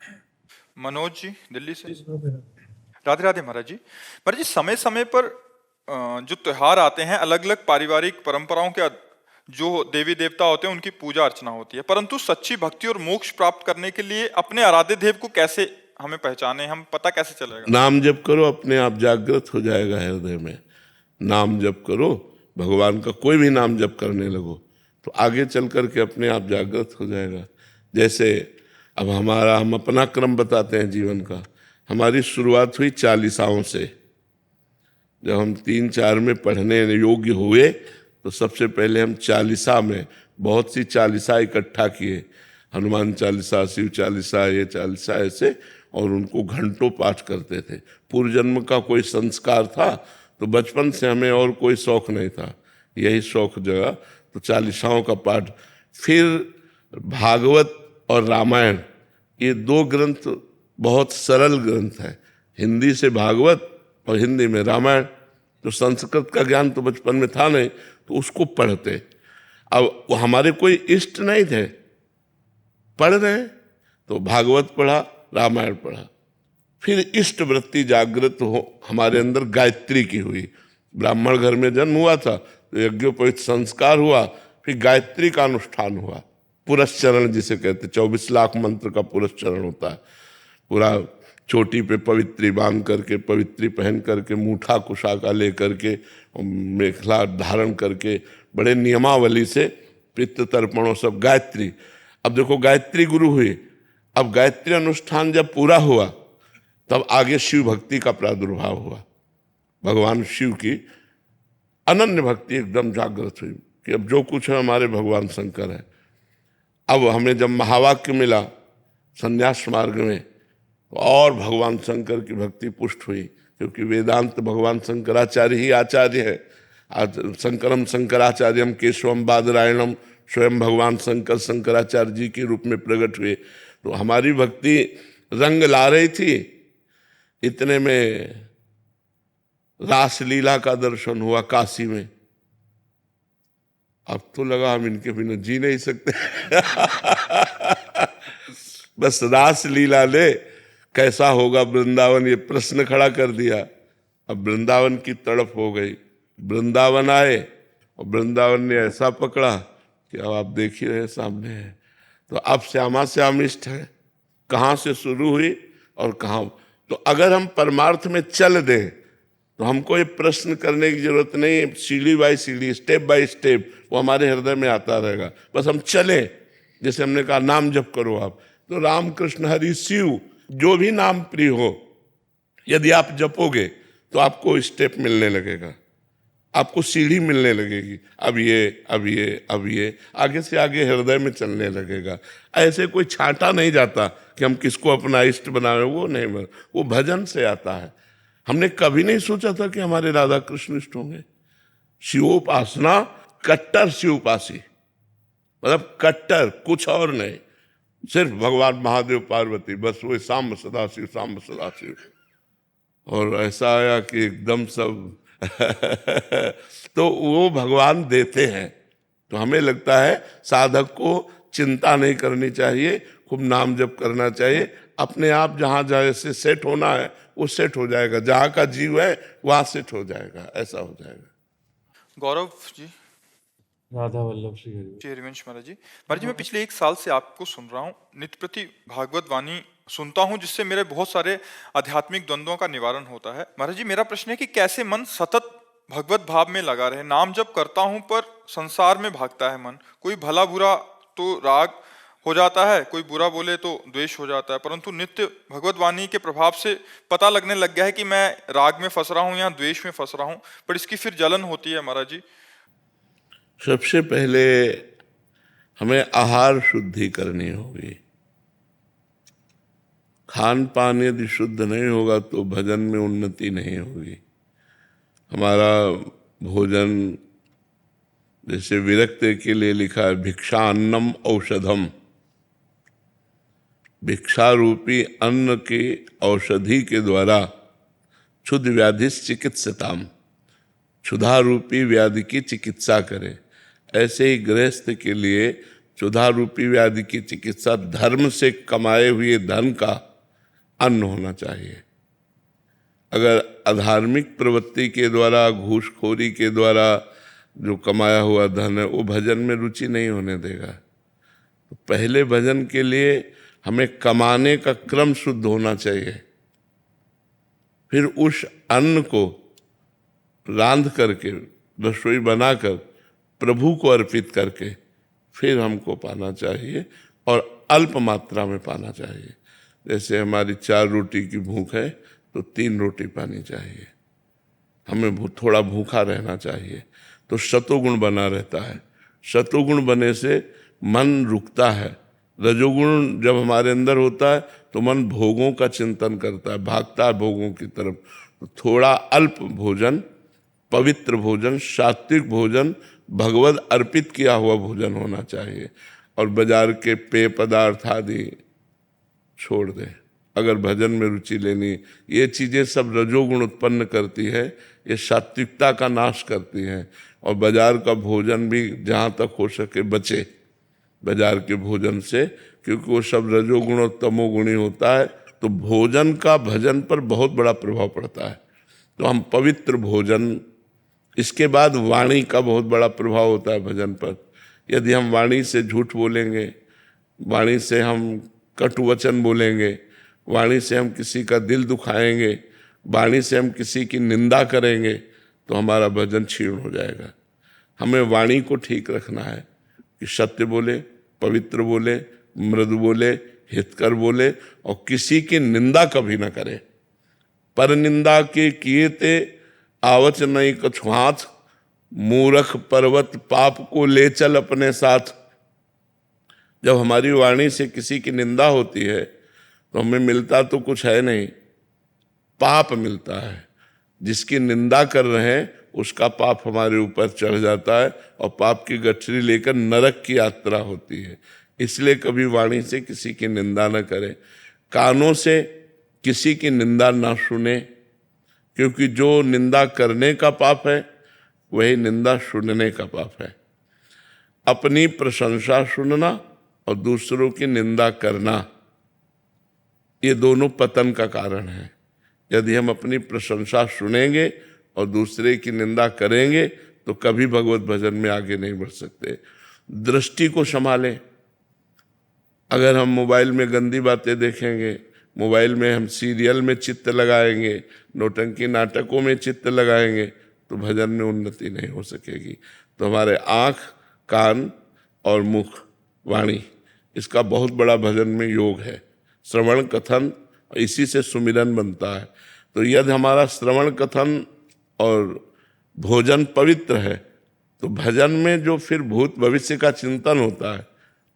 मनोज जी दिल्ली से। राधे राधे महाराज जी। महाराज जी, समय समय पर जो त्योहार आते हैं, अलग अलग पारिवारिक परंपराओं के जो देवी देवता होते हैं उनकी पूजा अर्चना होती है, परंतु सच्ची भक्ति और मोक्ष प्राप्त करने के लिए अपने आराध्य देव को कैसे हमें पहचाने, हम पता कैसे चलेगा? नाम जप करो, अपने आप जागृत हो जाएगा हृदय में। नाम जप करो, भगवान का कोई भी नाम जप करने लगो तो आगे चल करके अपने आप जागृत हो जाएगा। जैसे अब हम अपना क्रम बताते हैं जीवन का। हमारी शुरुआत हुई 40साओं से। जब हम 3-4 में पढ़ने योग्य हुए तो सबसे पहले हम 40सा में बहुत सी 40सा इकट्ठा किए। हनुमान चालीसा, शिव चालीसा, ये चालीसा ऐसे, और उनको घंटों पाठ करते थे। पूर्व जन्म का कोई संस्कार था, तो बचपन से हमें और कोई शौक नहीं था, यही शौक जगा, तो 40साओं का पाठ। फिर भागवत और रामायण, ये 2 ग्रंथ बहुत सरल ग्रंथ हैं। हिंदी से भागवत और हिंदी में रामायण। तो संस्कृत का ज्ञान तो बचपन में था नहीं, तो उसको पढ़ते। अब वो हमारे कोई इष्ट नहीं थे, पढ़ रहे तो भागवत पढ़ा, रामायण पढ़ा। फिर इष्ट वृत्ति जागृत हो हमारे अंदर गायत्री की हुई। ब्राह्मण घर में जन्म हुआ था तो यज्ञोपवीत संस्कार हुआ, फिर गायत्री का अनुष्ठान हुआ। पुरस्चरण जिसे कहते, 24 लाख मंत्र का पुरस्चरण होता है। पूरा चोटी पे पवित्री बांध करके, पवित्री पहन करके, मूठा कुशाका ले करके, मेखला धारण करके, बड़े नियमावली से पितृ तर्पणों सब गायत्री। अब देखो, गायत्री गुरु हुई। अब गायत्री अनुष्ठान जब पूरा हुआ तब आगे शिव भक्ति का प्रादुर्भाव हुआ। भगवान शिव की अनन्य भक्ति एकदम जागृत हुई कि अब जो कुछ है हमारे भगवान शंकर है। अब हमें जब महावाक्य मिला संन्यास मार्ग में, तो और भगवान शंकर की भक्ति पुष्ट हुई, क्योंकि वेदांत भगवान शंकराचार्य ही आचार्य है। आज शंकरम शंकराचार्यम केशवम बादरायणम स्वयं भगवान शंकर शंकराचार्य जी के रूप में प्रकट हुए। तो हमारी भक्ति रंग ला रही थी। इतने में रासलीला का दर्शन हुआ काशी में। अब तो लगा हम इनके बिना जी नहीं सकते। बस रासलीला ने कैसा होगा वृंदावन, ये प्रश्न खड़ा कर दिया। अब वृंदावन की तड़प हो गई। वृंदावन आए और वृंदावन ने ऐसा पकड़ा कि अब आप देख ही रहे सामने है। तो अब श्यामा श्यामिष्ट है, कहाँ से शुरू हुई और कहाँ। तो अगर हम परमार्थ में चल दें तो हमको ये प्रश्न करने की जरूरत नहीं है। सीढ़ी बाई सीढ़ी, स्टेप बाय स्टेप वो हमारे हृदय में आता रहेगा। बस हम चलें। जैसे हमने कहा नाम जप करो आप, तो राम कृष्ण हरि शिव जो भी नाम प्रिय हो, यदि आप जपोगे तो आपको स्टेप मिलने लगेगा, आपको सीढ़ी मिलने लगेगी। अब ये, अब ये, अब ये, आगे से आगे हृदय में चलने लगेगा। ऐसे कोई छांटा नहीं जाता कि हम किसको अपना इष्ट बनावे, वो नहीं, वो भजन से आता है। हमने कभी नहीं सोचा था कि हमारे राधा कृष्ण इष्ट होंगे। शिवोपासना कट्टर शिवपासी, मतलब कट्टर, कुछ और नहीं, सिर्फ भगवान महादेव पार्वती, बस वो सांब सदाशिव, सांब सदाशिव। और ऐसा आया कि एकदम सब तो वो भगवान देते हैं। तो हमें लगता है साधक को चिंता नहीं करनी चाहिए, खूब नाम जप करना चाहिए। अपने आप जहाँ जैसे सेट होना है वो सेट हो जाएगा। जहाँ का जीव है वहाँ सेट हो जाएगा, ऐसा हो जाएगा। गौरव जी। राधा वल्लभ श्री हरि। श्री हरिवंश महाराज जी। महाराज जी, मैं पिछले 1 साल से आपको सुन रहा हूँ, नित्य प्रति भागवत वाणी सुनता हूँ, जिससे मेरे बहुत सारे आध्यात्मिक द्वंद्वों का निवारण होता है। महाराज जी, मेरा प्रश्न है कि कैसे मन सतत भगवत भाव में लगा रहे। नाम जप करता हूँ पर संसार में भागता है मन। कोई भला बुरा तो राग हो जाता है, कोई बुरा बोले तो द्वेष हो जाता है, परंतु नित्य भगवत वाणी के प्रभाव से पता लगने लग गया है कि मैं राग में फंस रहा हूँ या द्वेष में फंस रहा हूँ, पर इसकी फिर जलन होती है। महाराज जी, सबसे पहले हमें आहार शुद्धि करनी होगी। खान पान यदि शुद्ध नहीं होगा तो भजन में उन्नति नहीं होगी। हमारा भोजन, जैसे विरक्ति के लिए लिखा है भिक्षा अन्नम औषधम, भिक्षा रूपी अन्न की औषधि के द्वारा क्षुध व्याधि चिकित्सताम, क्षुधा रूपी व्याधि की चिकित्सा करे। ऐसे ही गृहस्थ के लिए क्षुधा रूपी व्याधि की चिकित्सा धर्म से कमाए हुए धन का अन्न होना चाहिए। अगर अधार्मिक प्रवृत्ति के द्वारा, घूसखोरी के द्वारा जो कमाया हुआ धन है वो भजन में रुचि नहीं होने देगा। तो पहले भजन के लिए हमें कमाने का क्रम शुद्ध होना चाहिए, फिर उस अन्न को रांध करके, रसोई बनाकर प्रभु को अर्पित करके फिर हमको पाना चाहिए, और अल्प मात्रा में पाना चाहिए। जैसे हमारी 4 रोटी की भूख है तो 3 रोटी पानी चाहिए। हमें थोड़ा भूखा रहना चाहिए, तो सतोगुण बना रहता है। सतोगुण बने से मन रुकता है। रजोगुण जब हमारे अंदर होता है तो मन भोगों का चिंतन करता है, भागता है भोगों की तरफ। तो थोड़ा अल्प भोजन, पवित्र भोजन, सात्विक भोजन, भगवत अर्पित किया हुआ भोजन होना चाहिए। और बाजार के पेय पदार्थ आदि छोड़ दें। अगर भजन में रुचि लेनी, ये चीज़ें सब रजोगुण उत्पन्न करती है, ये सात्विकता का नाश करती हैं। और बाजार का भोजन भी जहाँ तक हो सके बचे बाजार के भोजन से, क्योंकि वो सब रजोगुण और तमोगुणी होता है। तो भोजन का भजन पर बहुत बड़ा प्रभाव पड़ता है। तो हम पवित्र भोजन, इसके बाद वाणी का बहुत बड़ा प्रभाव होता है भजन पर। यदि हम वाणी से झूठ बोलेंगे, वाणी से हम कटु वचन बोलेंगे, वाणी से हम किसी का दिल दुखाएंगे, वाणी से हम किसी की निंदा करेंगे, तो हमारा भजन क्षीण हो जाएगा। हमें वाणी को ठीक रखना है कि सत्य बोले, पवित्र बोले, मृदु बोले, हितकर बोले, और किसी की निंदा कभी न करे। पर निंदा के किए ते आवच नहीं कछु हाथ, मूर्ख पर्वत पाप को ले चल अपने साथ। जब हमारी वाणी से किसी की निंदा होती है तो हमें मिलता तो कुछ है नहीं, पाप मिलता है। जिसकी निंदा कर रहे हैं उसका पाप हमारे ऊपर चढ़ जाता है और पाप की गठरी लेकर नरक की यात्रा होती है। इसलिए कभी वाणी से किसी की निंदा न करें, कानों से किसी की निंदा ना सुने, क्योंकि जो निंदा करने का पाप है वही निंदा सुनने का पाप है। अपनी प्रशंसा सुनना और दूसरों की निंदा करना, ये दोनों पतन का कारण है। यदि हम अपनी प्रशंसा सुनेंगे और दूसरे की निंदा करेंगे तो कभी भगवत भजन में आगे नहीं बढ़ सकते। दृष्टि को संभालें। अगर हम मोबाइल में गंदी बातें देखेंगे, मोबाइल में हम सीरियल में चित्त लगाएंगे, नौटंकी नाटकों में चित्त लगाएंगे, तो भजन में उन्नति नहीं हो सकेगी। तो हमारे आँख, कान और मुख, वाणी, इसका बहुत बड़ा भजन में योग है। श्रवण कथन, इसी से सुमिरन बनता है। तो यदि हमारा श्रवण कथन और भोजन पवित्र है तो भजन में जो फिर भूत भविष्य का चिंतन होता है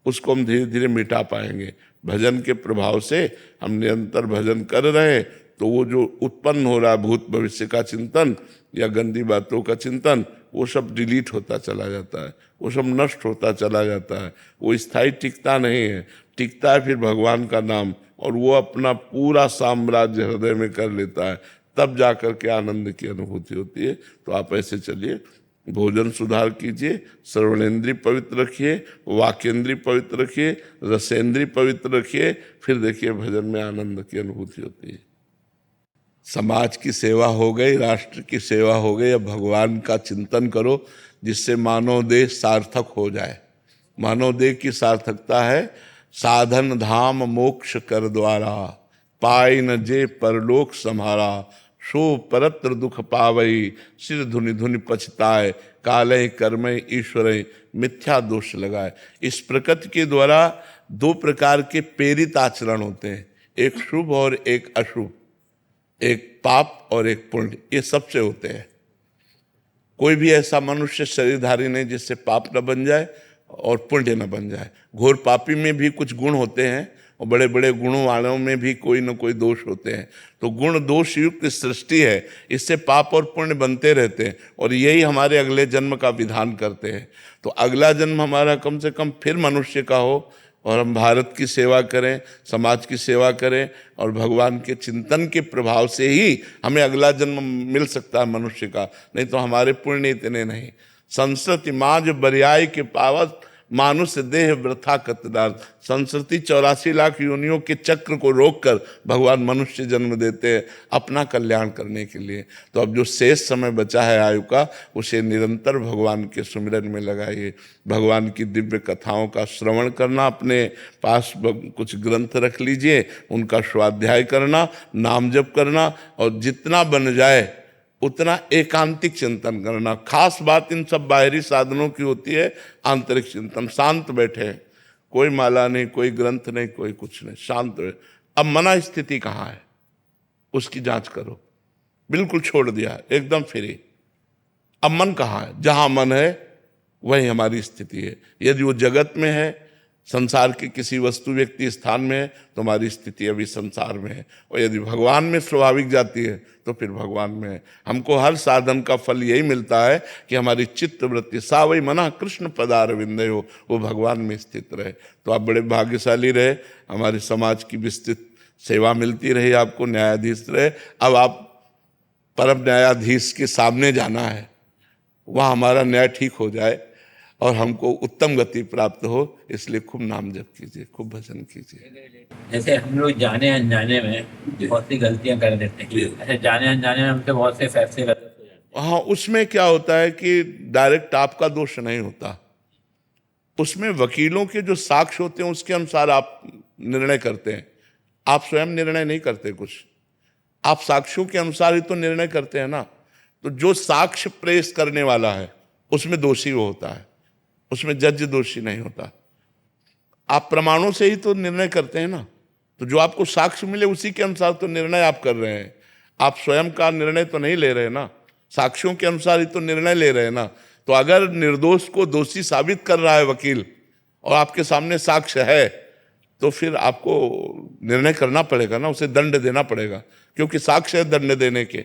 उसको हम धीरे धीरे मिटा पाएंगे। भजन के प्रभाव से हम निरंतर भजन कर रहे हैं तो वो जो उत्पन्न हो रहा है भूत भविष्य का चिंतन या गंदी बातों का चिंतन, वो सब डिलीट होता चला जाता है, वो सब नष्ट होता चला जाता है। वो स्थायी टिकता नहीं है, टिकता है फिर भगवान का नाम, और वो अपना पूरा साम्राज्य हृदय में कर लेता है। तब जाकर के आनंद की अनुभूति होती है। तो आप ऐसे चलिए, भोजन सुधार कीजिए, श्रवणेन्द्रीय पवित्र रखिए, वाक्येंद्रीय पवित्र रखिए, रसेंद्रीय पवित्र रखिए, फिर देखिए भजन में आनंद की अनुभूति होती है। समाज की सेवा हो गई, राष्ट्र की सेवा हो गई, अब भगवान का चिंतन करो जिससे मानव देह सार्थक हो जाए। मानव देह की सार्थकता है साधन धाम मोक्ष कर द्वारा, पाई न जे परलोक सम्हारा, सो परत्र दुख पावई, सिर धुनि धुनि पछताए, काले कर्मय ईश्वरय, मिथ्या दोष लगाए। इस प्रकृति के द्वारा दो प्रकार के प्रेरित आचरण होते हैं, एक शुभ और एक अशुभ, एक पाप और एक पुण्य, ये सबसे होते हैं। कोई भी ऐसा मनुष्य शरीरधारी नहीं जिससे पाप न बन जाए और पुण्य न बन जाए। घोर पापी में भी कुछ गुण होते हैं और बड़े बड़े गुणों वालों में भी कोई न कोई दोष होते हैं। तो गुण दोष युक्त सृष्टि है, इससे पाप और पुण्य बनते रहते हैं और यही हमारे अगले जन्म का विधान करते हैं। तो अगला जन्म हमारा कम से कम फिर मनुष्य का हो और हम भारत की सेवा करें, समाज की सेवा करें, और भगवान के चिंतन के प्रभाव से ही हमें अगला जन्म मिल सकता है मनुष्य का, नहीं तो हमारे पुण्य इतने नहीं। संस्कृति माज बरियाई के पावत, मानुष देह वृथा कतदार। संस्कृति 84 लाख योनियों के चक्र को रोककर भगवान मनुष्य जन्म देते हैं अपना कल्याण करने के लिए। तो अब जो शेष समय बचा है आयु का, उसे निरंतर भगवान के सुमिरन में लगाइए। भगवान की दिव्य कथाओं का श्रवण करना, अपने पास कुछ ग्रंथ रख लीजिए, उनका स्वाध्याय करना, नाम जप करना, और जितना बन जाए उतना एकांतिक चिंतन करना। खास बात इन सब बाहरी साधनों की होती है आंतरिक चिंतन। शांत बैठे, कोई माला नहीं, कोई ग्रंथ नहीं, कोई कुछ नहीं, शांत बैठे। अब मना स्थिति कहाँ है उसकी जांच करो, बिल्कुल छोड़ दिया, एकदम फ्री। अब मन कहाँ है? जहां मन है वही हमारी स्थिति है। यदि वो जगत में है, संसार के किसी वस्तु व्यक्ति स्थान में है, तो हमारी स्थिति अभी संसार में है। और यदि भगवान में स्वाभाविक जाती है तो फिर भगवान में है। हमको हर साधन का फल यही मिलता है कि हमारी चित्त वृत्ति सावई मना कृष्ण पदार विंदय हो, वो भगवान में स्थित रहे। तो आप बड़े भाग्यशाली रहे, हमारे समाज की विस्तृत सेवा मिलती रही आपको, न्यायाधीश रहे। अब आप परम न्यायाधीश के सामने जाना है, वहाँ हमारा न्याय ठीक हो जाए और हमको उत्तम गति प्राप्त हो, इसलिए खूब नाम जप कीजिए, खूब भजन कीजिए। जैसे हम लोग जाने अनजाने में बहुत सी गलतियां कर देते हैं, ऐसे जाने अनजाने में हमसे बहुत से फैसले गलत हो जाते हैं। हाँ, उसमें क्या होता है कि डायरेक्ट आपका दोष नहीं होता, उसमें वकीलों के जो साक्ष्य होते हैं उसके अनुसार आप निर्णय करते हैं। आप स्वयं निर्णय नहीं करते कुछ, आप साक्ष्यों के अनुसार ही तो निर्णय करते हैं ना। तो जो साक्ष्य पेश करने वाला है उसमें दोषी वो होता है, उसमें जज दोषी नहीं होता। आप प्रमाणों से ही तो निर्णय करते हैं ना, तो जो आपको साक्ष्य मिले उसी के अनुसार तो निर्णय आप कर रहे हैं। आप स्वयं का निर्णय तो नहीं ले रहे ना, साक्ष्यों के अनुसार ही तो निर्णय ले रहे हैं ना। तो अगर निर्दोष को दोषी साबित कर रहा है वकील और आपके सामने साक्ष्य है, तो फिर आपको निर्णय करना पड़ेगा ना, उसे दंड देना पड़ेगा, क्योंकि साक्ष्य है दंड देने के।